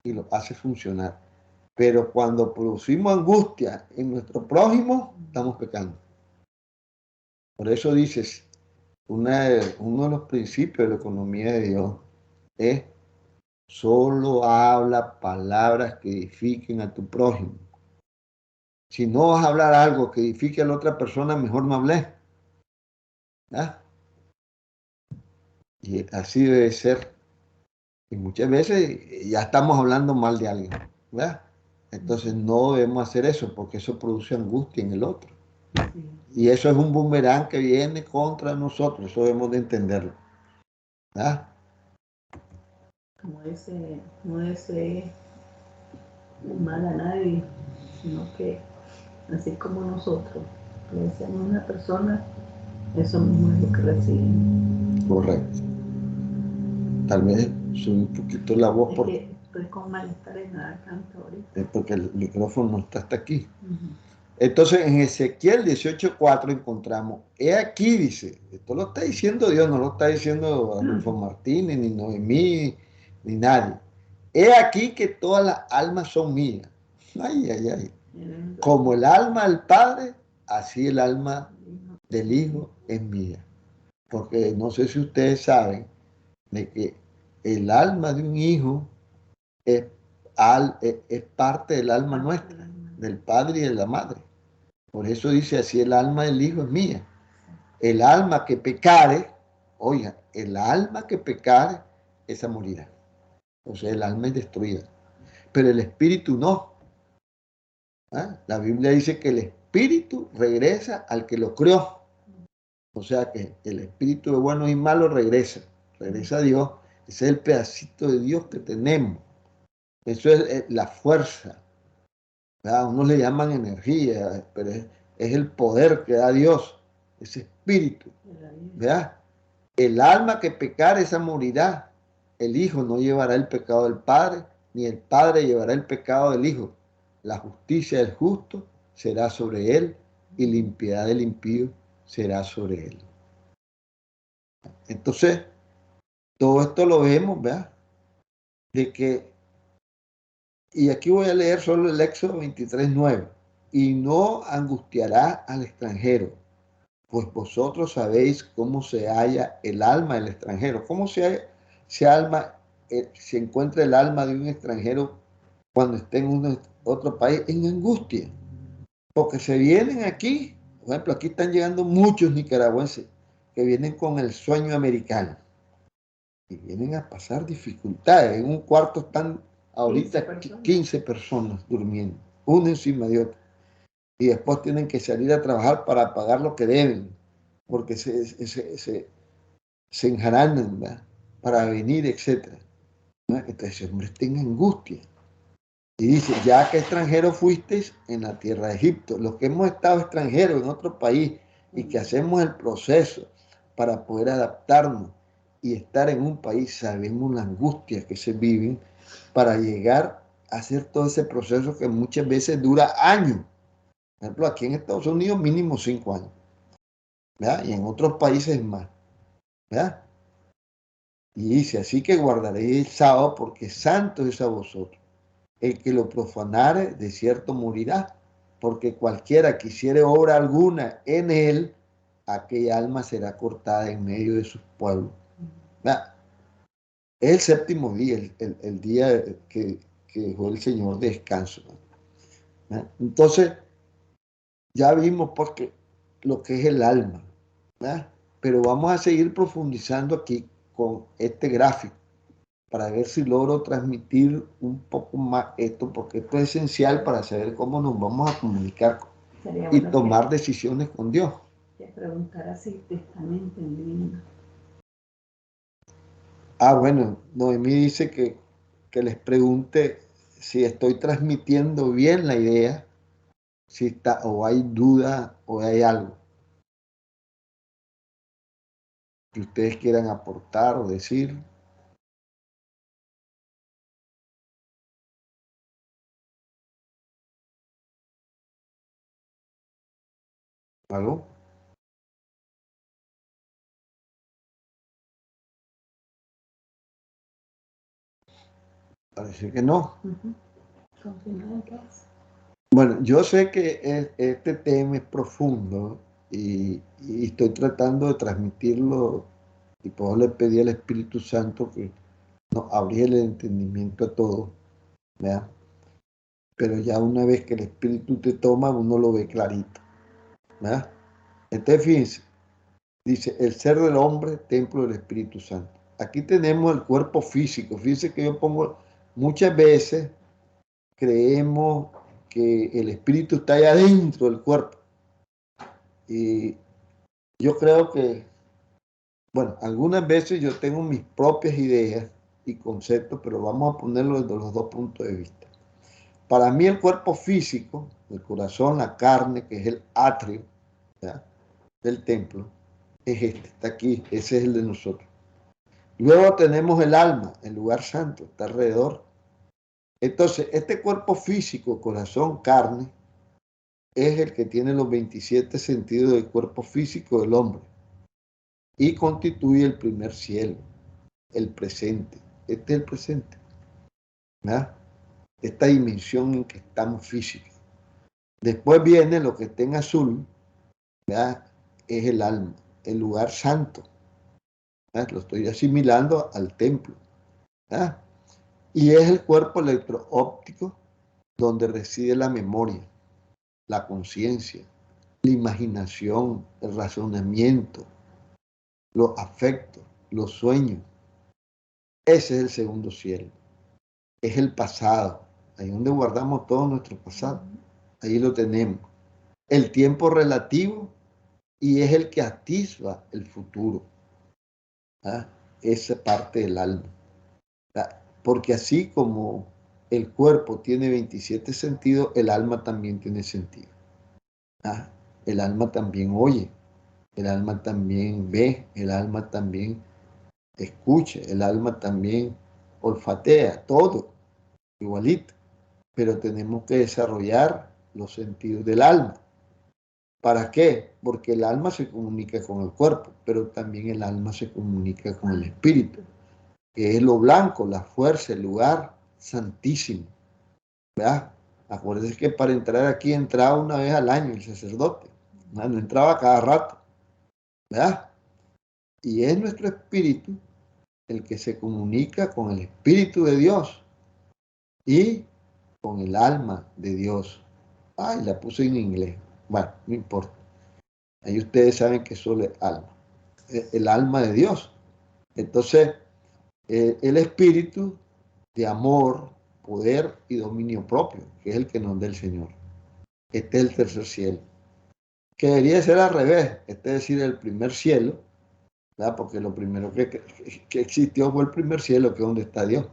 y los hace funcionar. Pero cuando producimos angustia en nuestro prójimo, estamos pecando. Por eso dices, uno de los principios de la economía de Dios es solo habla palabras que edifiquen a tu prójimo. Si no vas a hablar algo que edifique a la otra persona, mejor no hables. ¿Ah? Y así debe ser. Y muchas veces ya estamos hablando mal de alguien, ¿verdad? Entonces no debemos hacer eso porque eso produce angustia en el otro. Y eso es un boomerang que viene contra nosotros, eso debemos de entenderlo, ¿verdad? No desee mal a nadie, sino que así como nosotros le deseamos a una persona, eso mismo es lo que reciben. Correcto. Tal vez subí un poquito la voz porque estoy con malestar en la garganta ahorita. Porque el micrófono está hasta aquí. Entonces en Ezequiel 18:4 encontramos, he aquí, dice, esto lo está diciendo Dios, no lo está diciendo Adolfo Martínez, ni Noemí, ni nadie. He aquí que todas las almas son mías. Ay, ay, ay. Como el alma del Padre, así el alma del Hijo es mía. Porque no sé si ustedes saben de que el alma de un hijo es parte del alma nuestra, del padre y de la madre. Por eso dice así, el alma del hijo es mía. El alma que pecare, oiga, el alma que pecare, esa morirá. O sea, el alma es destruida. Pero el espíritu no. ¿Ah? La Biblia dice que el espíritu regresa al que lo creó. O sea que el espíritu de buenos y malos regresa a Dios. Ese es el pedacito de Dios que tenemos. Eso es la fuerza. ¿Verdad? Unos le llaman energía, pero es el poder que da Dios, ese espíritu. ¿Verdad? El alma que pecare, esa morirá. El Hijo no llevará el pecado del Padre, ni el Padre llevará el pecado del Hijo. La justicia del justo será sobre él, y la impiedad del impío será sobre él. Entonces, todo esto lo vemos, ¿verdad? De que, y aquí voy a leer solo el Éxodo 23:9. Y no angustiará al extranjero, pues vosotros sabéis cómo se halla el alma del extranjero. ¿Cómo se encuentra el alma de un extranjero cuando esté en otro país? En angustia. Porque se vienen aquí, por ejemplo, aquí están llegando muchos nicaragüenses que vienen con el sueño americano y vienen a pasar dificultades. En un cuarto están ahorita 15 personas durmiendo, una encima de otra. Y después tienen que salir a trabajar para pagar lo que deben, porque se enjaranan, ¿verdad? Para venir, etc. Entonces ese hombre está en angustia. Y dice, ya que extranjero fuisteis en la tierra de Egipto, los que hemos estado extranjeros en otro país y que hacemos el proceso para poder adaptarnos y estar en un país, sabemos la angustia que se viven para llegar a hacer todo ese proceso que muchas veces dura años. Por ejemplo, aquí en Estados Unidos mínimo 5 años, ¿verdad? Y en otros países más, ¿verdad? Y dice, así que guardaréis el sábado porque santo es a vosotros. El que lo profanare, de cierto morirá, porque cualquiera que hiciere obra alguna en él, aquella alma será cortada en medio de sus pueblos. ¿Verdad? Es el séptimo día, el día que dejó el Señor de descanso. ¿Verdad? Entonces, ya vimos porque lo que es el alma, ¿verdad? Pero vamos a seguir profundizando aquí con este gráfico para ver si logro transmitir un poco más esto, porque esto es esencial para saber cómo nos vamos a comunicar y tomar decisiones con Dios. Te preguntara si te están entendiendo. Bueno, Noemí dice que les pregunte si estoy transmitiendo bien la idea, si está, o hay duda, o hay algo que ustedes quieran aportar o decir. ¿Algo? Parece que no. Bueno, yo sé que este tema es profundo y estoy tratando de transmitirlo y por eso le pedí al Espíritu Santo que nos abriera el entendimiento a todos, ¿verdad? Pero ya una vez que el Espíritu te toma, uno lo ve clarito, ¿verdad? Entonces, fíjense, dice, el ser del hombre, templo del Espíritu Santo. Aquí tenemos el cuerpo físico. Fíjense que yo pongo, muchas veces creemos que el Espíritu está allá adentro del cuerpo. Y yo creo que, bueno, algunas veces yo tengo mis propias ideas y conceptos, pero vamos a ponerlo desde los dos puntos de vista. para mí el cuerpo físico, el corazón, la carne, que es el atrio, ¿ya?, del templo, es este, está aquí, ese es el de nosotros. Luego tenemos el alma, el lugar santo, está alrededor. Entonces, este cuerpo físico, corazón, carne, es el que tiene los 27 sentidos del cuerpo físico del hombre y constituye el primer cielo, el presente. Este es el presente, ¿verdad? Esta dimensión en que estamos físicos. Después viene lo que está en azul, ¿verdad? Es el alma, el lugar santo, ¿verdad? Lo estoy asimilando al templo, ¿verdad? Y es el cuerpo electro-óptico donde reside la memoria, la conciencia, la imaginación, el razonamiento, los afectos, los sueños. Ese es el segundo cielo. Es el pasado. Ahí donde guardamos todo nuestro pasado. Ahí lo tenemos. El tiempo relativo, y es el que atisba el futuro. ¿Ah? Esa parte del alma. ¿Ah? Porque así como el cuerpo tiene 27 sentidos, el alma también tiene sentido. ¿Ah? El alma también oye, el alma también ve, el alma también escucha, el alma también olfatea, todo igualito. Pero tenemos que desarrollar los sentidos del alma. ¿Para qué? Porque el alma se comunica con el cuerpo, pero también el alma se comunica con el espíritu, que es lo blanco, la fuerza, el lugar santísimo. ¿Verdad? Acuérdense que para entrar aquí entraba una vez al año el sacerdote, no entraba cada rato, ¿verdad? Y es nuestro espíritu el que se comunica con el espíritu de Dios y con el alma de Dios. Ay, la puse en inglés. Bueno, no importa. Ahí ustedes saben que solo es alma. El alma de Dios. Entonces, el espíritu de amor, poder y dominio propio, que es el que nos da el Señor. Este es el tercer cielo. Que debería ser al revés, este es decir, el primer cielo, ¿verdad? Porque lo primero que existió fue el primer cielo, que es donde está Dios.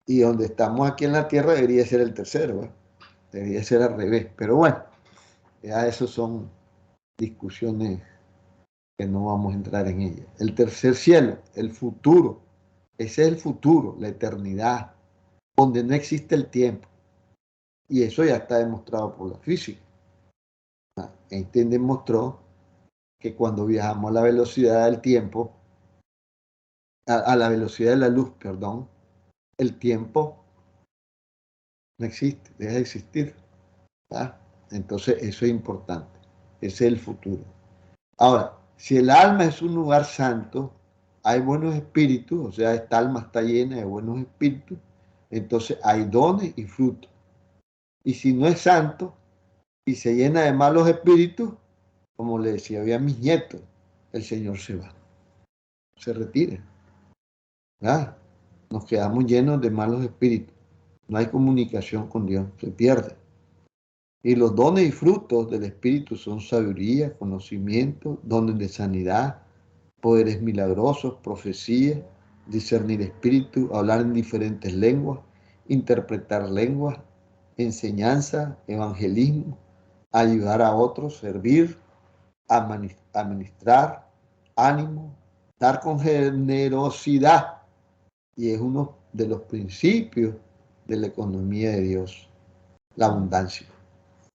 Y donde estamos aquí en la tierra debería ser el tercero, ¿verdad? Debería ser al revés. Pero bueno, ya eso son discusiones que no vamos a entrar en ellas. El tercer cielo, el futuro, ese es el futuro, la eternidad, donde no existe el tiempo. Y eso ya está demostrado por la física. Einstein demostró que cuando viajamos a la velocidad del tiempo, a la velocidad de la luz, perdón, el tiempo no existe, deja de existir. ¿Verdad? Entonces eso es importante, ese es el futuro. Ahora, si el alma es un lugar santo, hay buenos espíritus, o sea, esta alma está llena de buenos espíritus, entonces hay dones y frutos. Y si no es santo y se llena de malos espíritus, como le decía a mis nietos, el Señor se va, se retira. ¿Verdad? Nos quedamos llenos de malos espíritus. No hay comunicación con Dios, se pierde. Y los dones y frutos del Espíritu son sabiduría, conocimiento, dones de sanidad, poderes milagrosos, profecía, discernir espíritu, hablar en diferentes lenguas, interpretar lenguas, enseñanza, evangelismo, ayudar a otros, servir, administrar, ánimo, dar con generosidad. Y es uno de los principios de la economía de Dios, la abundancia.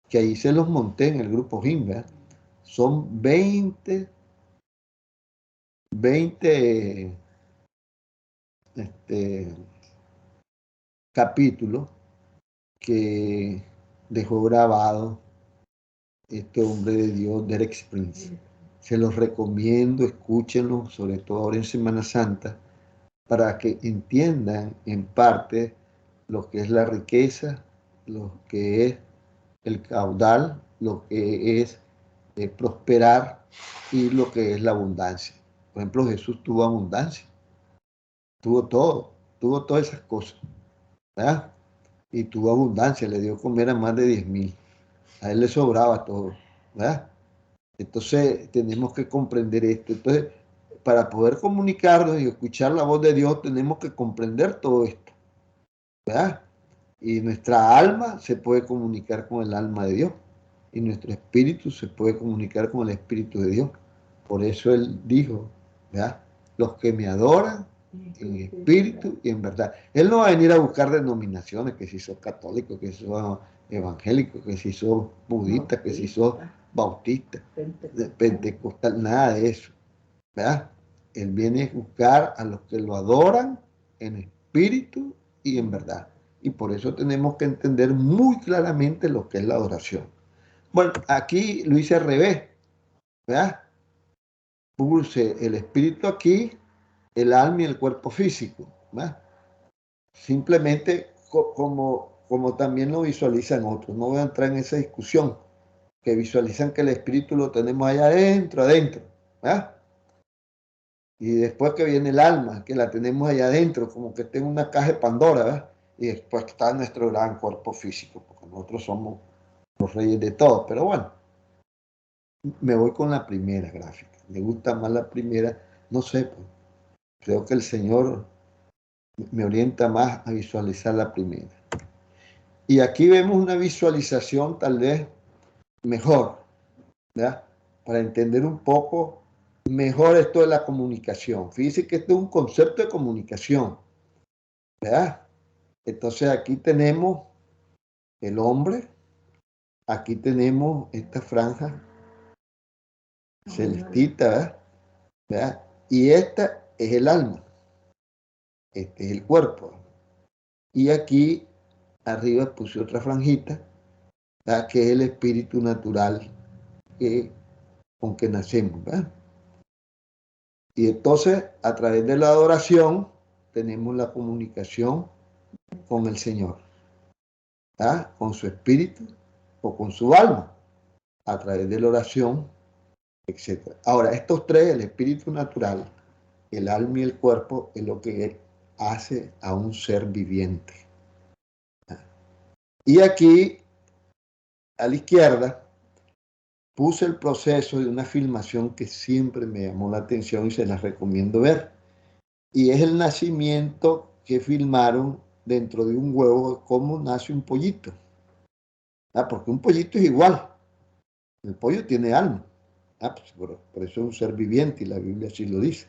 Que ahí se los monté en el grupo Jimba. Son 20 capítulos que dejó grabado este hombre de Dios, Derek Prince. Se los recomiendo, escúchenlo, sobre todo ahora en Semana Santa, para que entiendan en parte lo que es la riqueza, lo que es el caudal, lo que es prosperar y lo que es la abundancia. Por ejemplo, Jesús tuvo abundancia, tuvo todo, tuvo todas esas cosas, ¿verdad? Y tuvo abundancia, le dio comer a más de 10,000. A él le sobraba todo, ¿verdad? Entonces tenemos que comprender esto. Entonces, para poder comunicarnos y escuchar la voz de Dios, tenemos que comprender todo esto, ¿verdad? Y nuestra alma se puede comunicar con el alma de Dios. Y nuestro espíritu se puede comunicar con el espíritu de Dios. Por eso Él dijo, ¿verdad? Los que me adoran en espíritu y en verdad. Él no va a venir a buscar denominaciones, que si sos católico, que si sos evangélico, que si sos budista, que si sos bautista, pentecostal, nada de eso, ¿verdad? Él viene a buscar a los que lo adoran en espíritu y en verdad. Y por eso tenemos que entender muy claramente lo que es la adoración. Bueno, aquí lo hice al revés, ¿verdad? Puse el espíritu aquí, el alma y el cuerpo físico, ¿verdad? Simplemente como también lo visualizan otros. No voy a entrar en esa discusión, que visualizan que el espíritu lo tenemos allá adentro, ¿verdad? Y después que viene el alma, que la tenemos allá adentro, como que está en una caja de Pandora, ¿verdad? Y después está nuestro gran cuerpo físico, porque nosotros somos los reyes de todo. Pero bueno, me voy con la primera gráfica. Me gusta más la primera, no sé, pues, creo que el Señor me orienta más a visualizar la primera. Y aquí vemos una visualización tal vez mejor, ¿verdad? Para entender un poco mejor esto de la comunicación. Fíjense que esto es un concepto de comunicación, ¿verdad? Entonces aquí tenemos el hombre, aquí tenemos esta franja celestita, ¿verdad? Y esta es el alma, este es el cuerpo. Y aquí arriba puse otra franjita, ¿verdad? Que es el espíritu natural con que nacemos, ¿verdad? Y entonces, a través de la adoración, tenemos la comunicación con el Señor, ¿verdad? Con su espíritu o con su alma, a través de la oración, etc. Ahora, estos tres, el espíritu natural, el alma y el cuerpo, es lo que hace a un ser viviente. Y aquí, a la izquierda, puse el proceso de una filmación que siempre me llamó la atención y se la recomiendo ver. Y es el nacimiento que filmaron dentro de un huevo, cómo nace un pollito. Porque un pollito es igual. El pollo tiene alma. Pues por eso es un ser viviente y la Biblia así lo dice.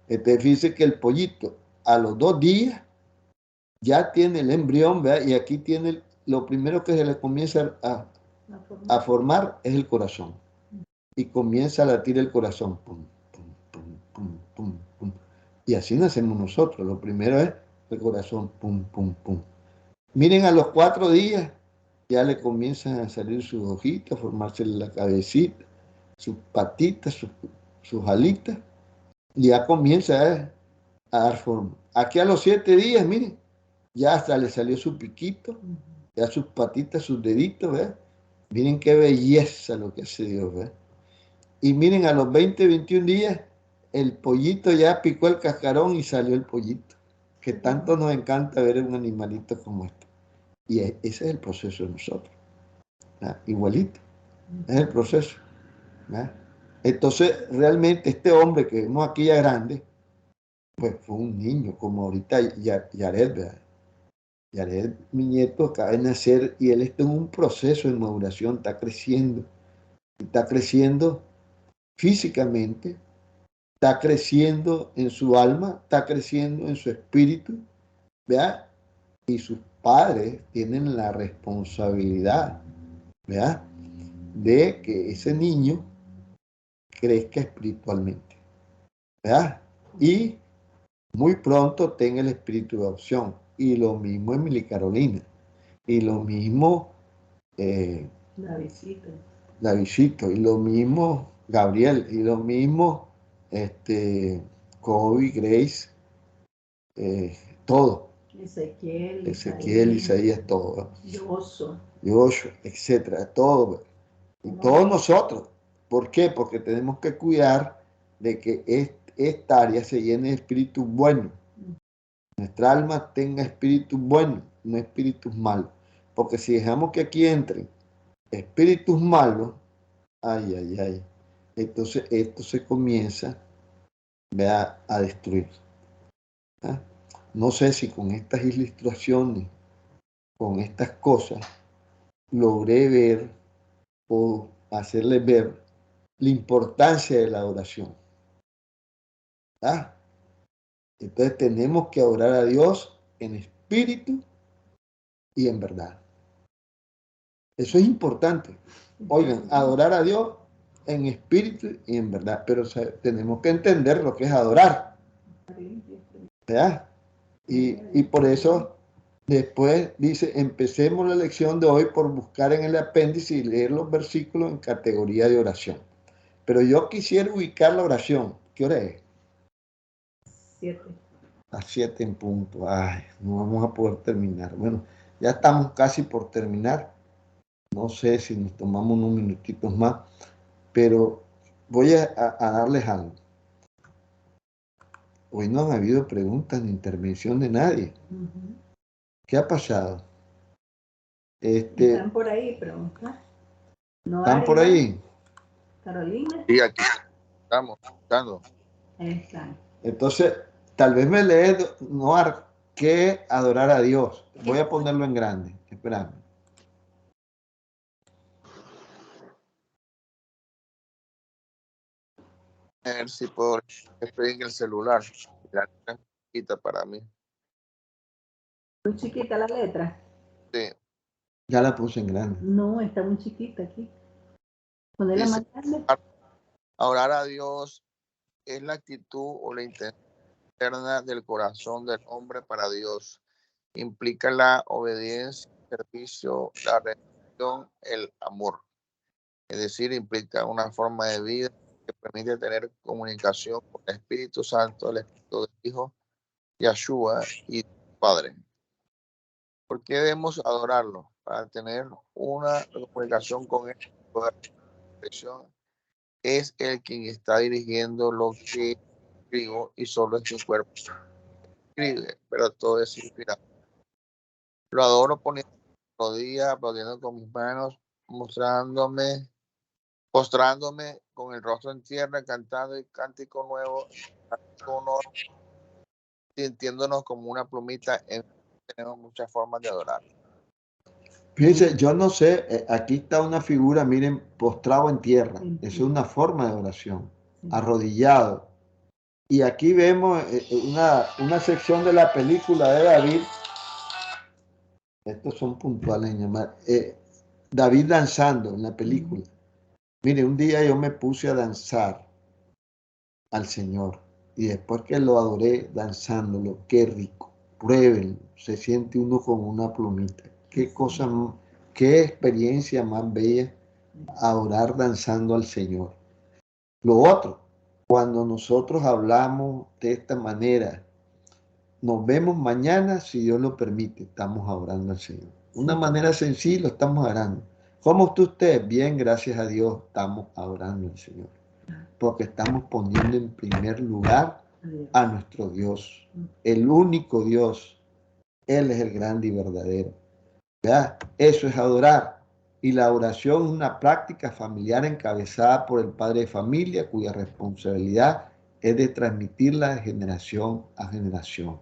Entonces dice que el pollito a los 2 días ya tiene el embrión, ¿verdad? Y aquí tiene lo primero que se le comienza a formar es el corazón. Y comienza a latir el corazón. Pum, pum, pum, pum, pum, pum. Y así nacemos nosotros. Lo primero es el corazón. Pum, pum, pum. Miren, a los 4 días ya le comienzan a salir sus ojitos, a formarse la cabecita, sus patitas, sus alitas. Y ya comienza a dar forma. Aquí a los 7 días, miren, ya hasta le salió su piquito, ya sus patitas, sus deditos, ¿verdad? Miren qué belleza lo que hace Dios, ¿verdad? Y miren, a los 20, 21 días, el pollito ya picó el cascarón y salió el pollito, que tanto nos encanta ver un animalito como este. Y ese es el proceso de nosotros, ¿verdad? Igualito, es el proceso, ¿verdad? Entonces, realmente este hombre que vemos aquí ya grande, pues fue un niño, como ahorita Yared, ¿verdad? Yared, mi nieto, acaba de nacer y él está en un proceso de maduración, está creciendo físicamente, está creciendo en su alma, está creciendo en su espíritu, ¿verdad? Y sus padres tienen la responsabilidad, ¿verdad? De que ese niño crezca espiritualmente, ¿verdad? Y muy pronto tenga el espíritu de adopción. Y lo mismo Emily Carolina. Y lo mismo Davidcito. Y lo mismo Gabriel. Y lo mismo Kobe, Grace, todo. Ezequiel, Isaías, todo. Joshua, etcétera, todo. Y todos nosotros. ¿Por qué? Porque tenemos que cuidar de que esta área se llene de espíritus buenos. Nuestra alma tenga espíritus buenos, no espíritus malos. Porque si dejamos que aquí entren espíritus malos, ay, entonces esto se comienza, ¿verdad?, a destruir. ¿Ah? No sé si con estas ilustraciones con estas cosas, logré ver o hacerles ver la importancia de la oración. ¿Ah? Entonces tenemos que adorar a Dios en espíritu y en verdad. Eso es importante. Oigan, adorar a Dios en espíritu y en verdad, pero tenemos que entender lo que es adorar. ¿Verdad? Y por eso después dice, empecemos la lección de hoy por buscar en el apéndice y leer los versículos en categoría de oración. Pero yo quisiera ubicar la oración. ¿Qué hora es? 7. A 7 en punto. Ay, no vamos a poder terminar. Bueno, ya estamos casi por terminar. No sé si nos tomamos unos minutitos más, pero voy a darles algo. Hoy no han habido preguntas ni intervención de nadie. ¿Qué ha pasado? Están por ahí, pregunta. No, ¿Están por ahí? Carolina. Sí, aquí estamos buscando. Exacto. Entonces, tal vez me lees, Noar, ¿qué adorar a Dios? Voy a ponerlo en grande. Espérame. A ver si puedo. Estoy en el celular. La letra es chiquita para mí. ¿Muy chiquita la letra? Sí. Ya la puse en grande. No, está muy chiquita aquí. Ponerla más grande. Orar a Dios es la actitud o la intención interna del corazón del hombre para Dios. Implica la obediencia, el servicio, la rendición, el amor. Es decir, implica una forma de vida que permite tener comunicación con el Espíritu Santo, el Espíritu del Hijo, Yahshua y Padre. ¿Por qué debemos adorarlo? Para tener una comunicación con él. Es el quien está dirigiendo lo que escribo y solo es mi cuerpo escribe, pero todo es inspirado. Lo adoro poniendo rodillas, aplaudiendo con mis manos, postrándome con el rostro en tierra, cantando el cántico nuevo, sintiéndonos como una plumita. Tenemos muchas formas de adorar. Fíjense, yo no sé, aquí está una figura, miren, postrado en tierra. Eso es una forma de oración. Arrodillado. Y aquí vemos una sección de la película de David. Estos son puntuales en llamar. David danzando en la película. Mire, un día yo me puse a danzar al Señor. Y después que lo adoré danzándolo, qué rico. Prueben, se siente uno como una plumita. Qué cosa, qué experiencia más bella adorar danzando al Señor. Lo otro, cuando nosotros hablamos de esta manera, nos vemos mañana, si Dios lo permite, estamos adorando al Señor. Una manera sencilla, lo estamos adorando. ¿Cómo está usted? Bien, gracias a Dios, estamos adorando al Señor. Porque estamos poniendo en primer lugar a nuestro Dios, el único Dios. Él es el grande y verdadero. ¿Verdad? Eso es adorar. Y la oración es una práctica familiar encabezada por el padre de familia, cuya responsabilidad es de transmitirla de generación a generación.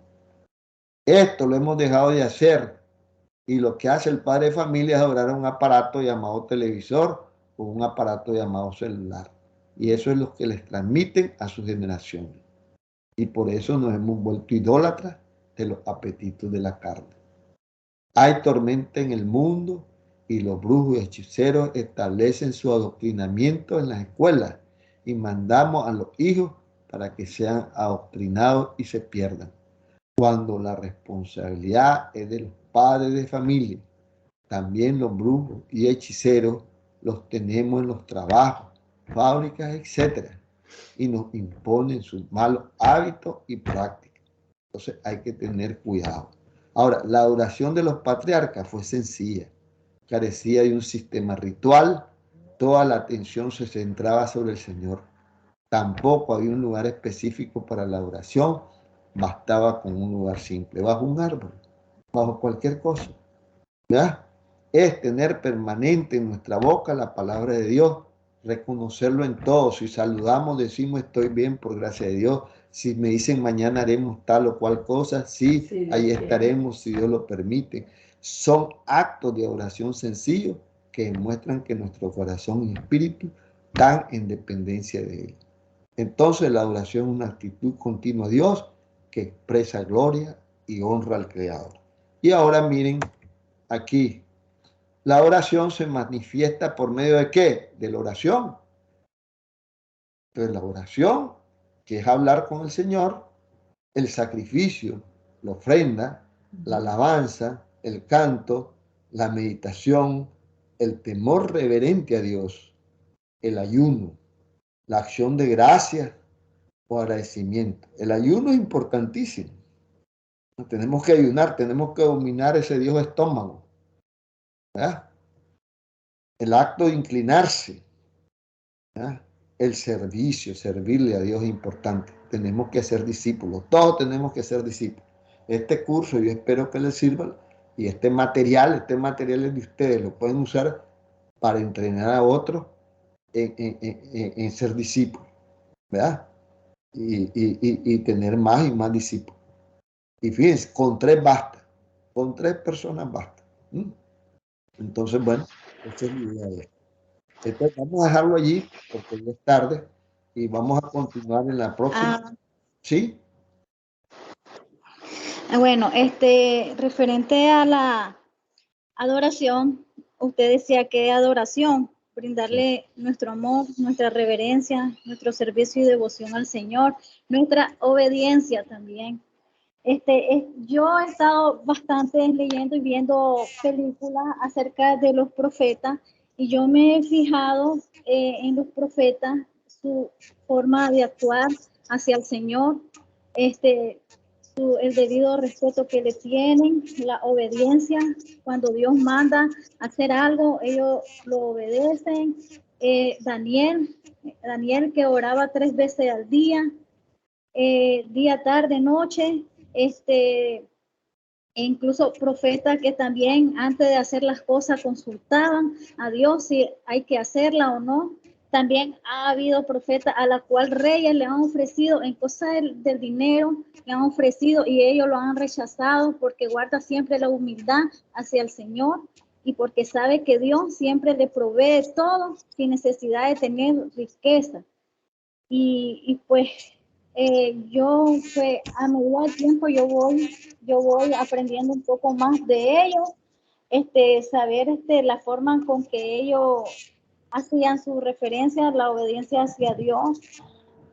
Esto lo hemos dejado de hacer y lo que hace el padre de familia es adorar a un aparato llamado televisor o un aparato llamado celular. Y eso es lo que les transmiten a sus generaciones. Y por eso nos hemos vuelto idólatras de los apetitos de la carne. Hay tormenta en el mundo y los brujos y hechiceros establecen su adoctrinamiento en las escuelas y mandamos a los hijos para que sean adoctrinados y se pierdan. Cuando la responsabilidad es de los padres de familia, también los brujos y hechiceros los tenemos en los trabajos, fábricas, etc. Y nos imponen sus malos hábitos y prácticas. Entonces hay que tener cuidado. Ahora, la adoración de los patriarcas fue sencilla, carecía de un sistema ritual, toda la atención se centraba sobre el Señor. Tampoco había un lugar específico para la adoración, bastaba con un lugar simple, bajo un árbol, bajo cualquier cosa. ¿Verdad? Es tener permanente en nuestra boca la palabra de Dios, reconocerlo en todo. Si saludamos, decimos estoy bien por gracia de Dios. Si me dicen mañana haremos tal o cual cosa, sí, ahí estaremos si Dios lo permite. son actos de adoración sencillos que demuestran que nuestro corazón y espíritu están en dependencia de Él. Entonces la adoración es una actitud continua a Dios que expresa gloria y honra al Creador. Y ahora miren aquí, la oración se manifiesta por medio de ¿qué? De la oración. Entonces la oración, que es hablar con el Señor, el sacrificio, la ofrenda, la alabanza, el canto, la meditación, el temor reverente a Dios, el ayuno, la acción de gracias o agradecimiento. El ayuno es importantísimo. Tenemos que ayunar, tenemos que dominar ese Dios estómago, ¿verdad? El acto de inclinarse, ¿verdad? El servicio, servirle a Dios es importante. Tenemos que ser discípulos, todos tenemos que ser discípulos. Este curso yo espero que les sirva y este material es de ustedes, lo pueden usar para entrenar a otros en ser discípulos, ¿verdad? Y tener más y más discípulos. Y fíjense, con 3 basta, con 3 personas basta. Entonces, bueno, esa es la idea de esto. Entonces, vamos a dejarlo allí porque ya es tarde y vamos a continuar en la próxima. ¿Sí? Bueno, referente a la adoración, usted decía que adoración, brindarle nuestro amor, nuestra reverencia, nuestro servicio y devoción al Señor, nuestra obediencia también. Yo he estado bastante leyendo y viendo películas acerca de los profetas y yo me he fijado en los profetas, su forma de actuar hacia el Señor, el debido respeto que le tienen, la obediencia. Cuando Dios manda hacer algo, ellos lo obedecen. Daniel que oraba 3 veces al día, día, tarde, noche. E incluso profetas que también antes de hacer las cosas consultaban a Dios si hay que hacerla o no. También ha habido profetas a la cual reyes le han ofrecido en cosas del dinero, le han ofrecido y ellos lo han rechazado porque guarda siempre la humildad hacia el Señor y porque sabe que Dios siempre le provee todo sin necesidad de tener riqueza. Y pues yo pues a medida del tiempo yo voy aprendiendo un poco más de ellos, saber la forma con que ellos hacían su referencia, la obediencia hacia Dios,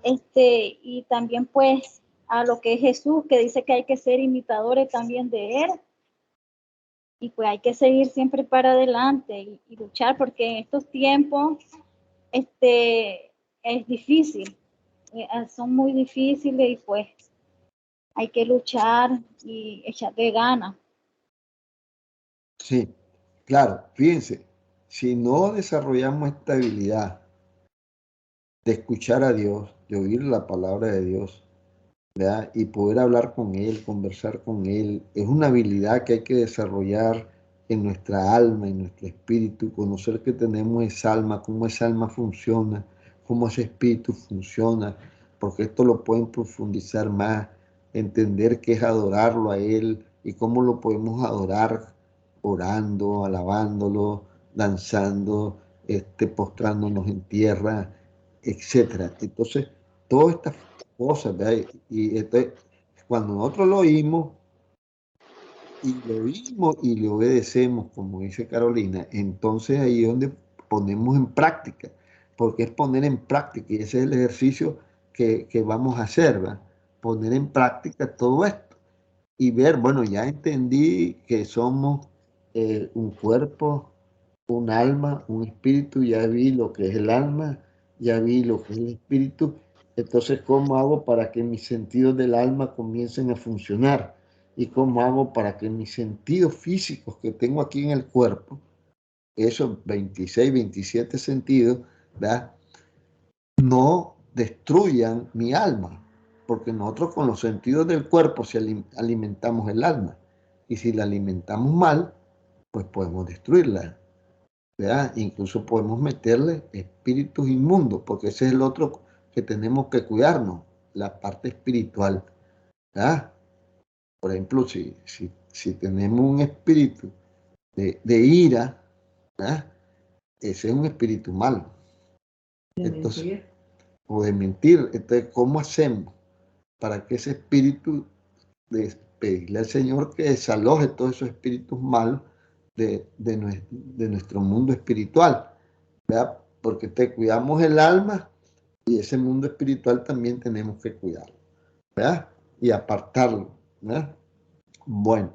y también pues a lo que es Jesús, que dice que hay que ser imitadores también de Él, y pues hay que seguir siempre para adelante y luchar, porque en estos tiempos es difícil. Son muy difíciles y pues hay que luchar y echarle ganas. Sí, claro, fíjense, si no desarrollamos esta habilidad de escuchar a Dios, de oír la palabra de Dios, ¿verdad? Y poder hablar con Él, conversar con Él, es una habilidad que hay que desarrollar en nuestra alma, en nuestro espíritu, conocer que tenemos esa alma, cómo esa alma funciona, cómo ese espíritu funciona, porque esto lo pueden profundizar más, entender qué es adorarlo a Él y cómo lo podemos adorar orando, alabándolo, danzando, postrándonos en tierra, etcétera. Entonces, todas estas cosas, ¿verdad? Y entonces, cuando nosotros lo oímos y le obedecemos, como dice Carolina, entonces ahí es donde ponemos en práctica, porque es poner en práctica, y ese es el ejercicio que vamos a hacer, ¿verdad? Poner en práctica todo esto y ver, bueno, ya entendí que somos un cuerpo, un alma, un espíritu, ya vi lo que es el alma, ya vi lo que es el espíritu, entonces, ¿cómo hago para que mis sentidos del alma comiencen a funcionar? ¿Y cómo hago para que mis sentidos físicos que tengo aquí en el cuerpo, esos 26, 27 sentidos, ¿verdad? No destruyan mi alma? Porque nosotros con los sentidos del cuerpo si alimentamos el alma. Y si la alimentamos mal, pues podemos destruirla, ¿verdad? Incluso podemos meterle espíritus inmundos, porque ese es el otro que tenemos que cuidarnos, la parte espiritual, ¿verdad? Por ejemplo, si tenemos un espíritu de ira, ¿verdad? Ese es un espíritu malo. Entonces, o de mentir. Entonces, ¿cómo hacemos para que ese espíritu, de pedirle al Señor que desaloje todos esos espíritus malos de nuestro mundo espiritual? ¿Verdad? Porque te cuidamos el alma y ese mundo espiritual también tenemos que cuidarlo, ¿verdad? Y apartarlo, ¿verdad? Bueno,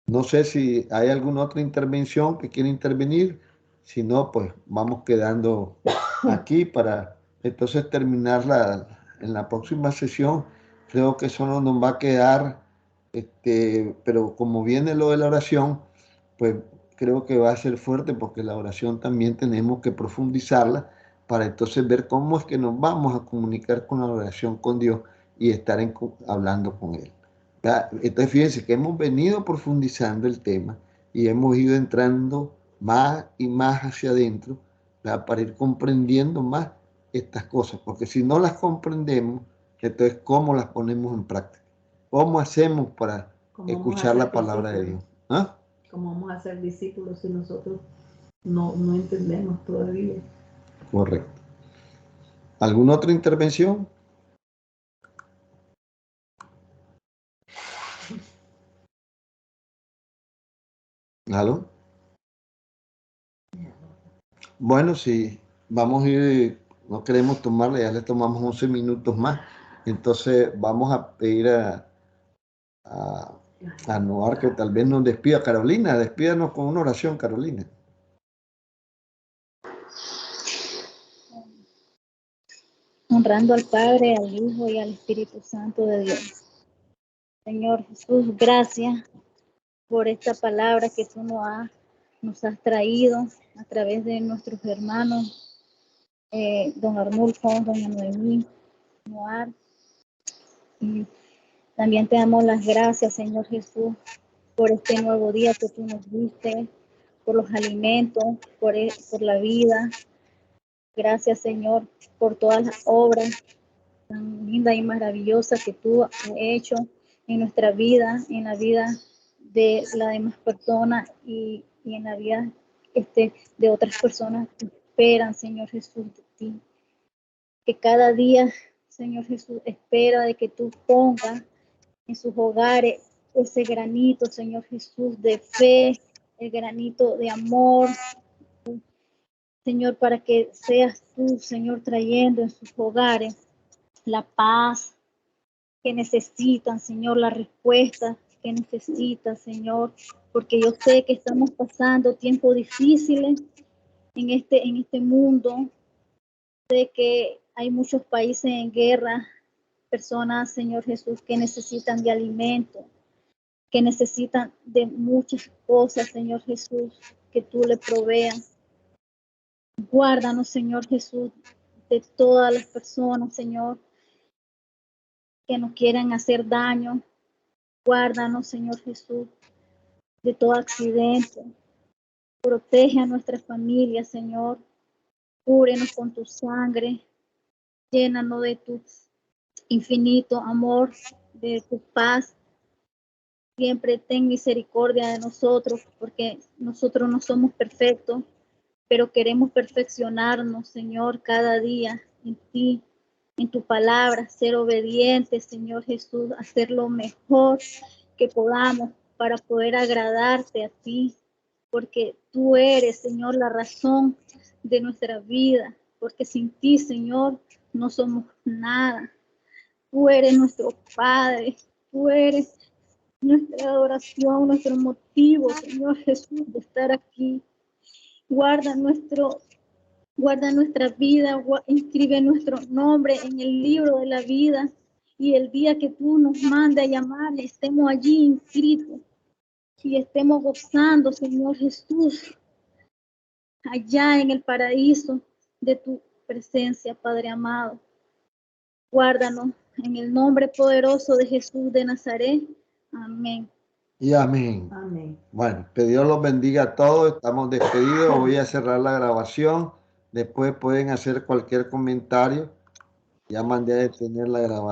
no sé si hay alguna otra intervención que quiera intervenir. Si no, pues vamos quedando aquí para entonces terminarla en la próxima sesión. Creo que eso no nos va a quedar, pero como viene lo de la oración, pues creo que va a ser fuerte porque la oración también tenemos que profundizarla para entonces ver cómo es que nos vamos a comunicar con la oración con Dios y estar hablando con Él. Entonces fíjense que hemos venido profundizando el tema y hemos ido entrando más y más hacia adentro, ¿verdad? Para ir comprendiendo más estas cosas, porque si no las comprendemos, entonces ¿cómo las ponemos en práctica? ¿Cómo hacemos para escuchar la palabra de Dios? ¿Ah? ¿Cómo vamos a ser discípulos si nosotros no entendemos todavía? Correcto. ¿Alguna otra intervención? ¿Aló? Bueno, si vamos a ir, no queremos tomarle, ya le tomamos 11 minutos más, entonces vamos a pedir a Noar que tal vez nos despida. Carolina, despídanos con una oración, Carolina. Honrando al Padre, al Hijo y al Espíritu Santo de Dios. Señor Jesús, gracias por esta palabra que tú nos has traído a través de nuestros hermanos, don Arnulfo, doña Noemí, Noar. Y también te damos las gracias, Señor Jesús, por este nuevo día que tú nos diste, por los alimentos, por la vida. Gracias, Señor, por todas las obras tan lindas y maravillosas que tú has hecho en nuestra vida, en la vida de las demás personas y en la vida de otras personas que esperan, Señor Jesús, de ti. Que cada día, Señor Jesús, espera de que tú pongas en sus hogares ese granito, Señor Jesús, de fe, el granito de amor, Señor, para que seas tú, Señor, trayendo en sus hogares la paz que necesitan, Señor, la respuesta que necesitan, Señor, porque yo sé que estamos pasando tiempos difíciles en este mundo. Sé que hay muchos países en guerra, personas, Señor Jesús, que necesitan de alimento, que necesitan de muchas cosas, Señor Jesús, que tú le proveas. Guárdanos, Señor Jesús, de todas las personas, Señor, que nos quieren hacer daño. Guárdanos, Señor Jesús, de todo accidente. Protege a nuestra familia, Señor. Cúbrenos con tu sangre. Llénanos de tu infinito amor, de tu paz. Siempre ten misericordia de nosotros, porque nosotros no somos perfectos, pero queremos perfeccionarnos, Señor, cada día en ti, en tu palabra, ser obedientes, Señor Jesús, hacer lo mejor que podamos para poder agradarte a ti, porque tú eres, Señor, la razón de nuestra vida, porque sin ti, Señor, no somos nada. Tú eres nuestro Padre, tú eres nuestra adoración, nuestro motivo, Señor Jesús, de estar aquí. Guarda nuestra vida, inscribe nuestro nombre en el libro de la vida y el día que tú nos mandes a llamar, estemos allí inscritos y estemos gozando, Señor Jesús, allá en el paraíso de tu presencia, Padre amado. Guárdanos en el nombre poderoso de Jesús de Nazaret. Amén. Y amén. Amén. Bueno, que Dios los bendiga a todos. Estamos despedidos. Voy a cerrar la grabación. Después pueden hacer cualquier comentario. Ya mandé a detener la grabación.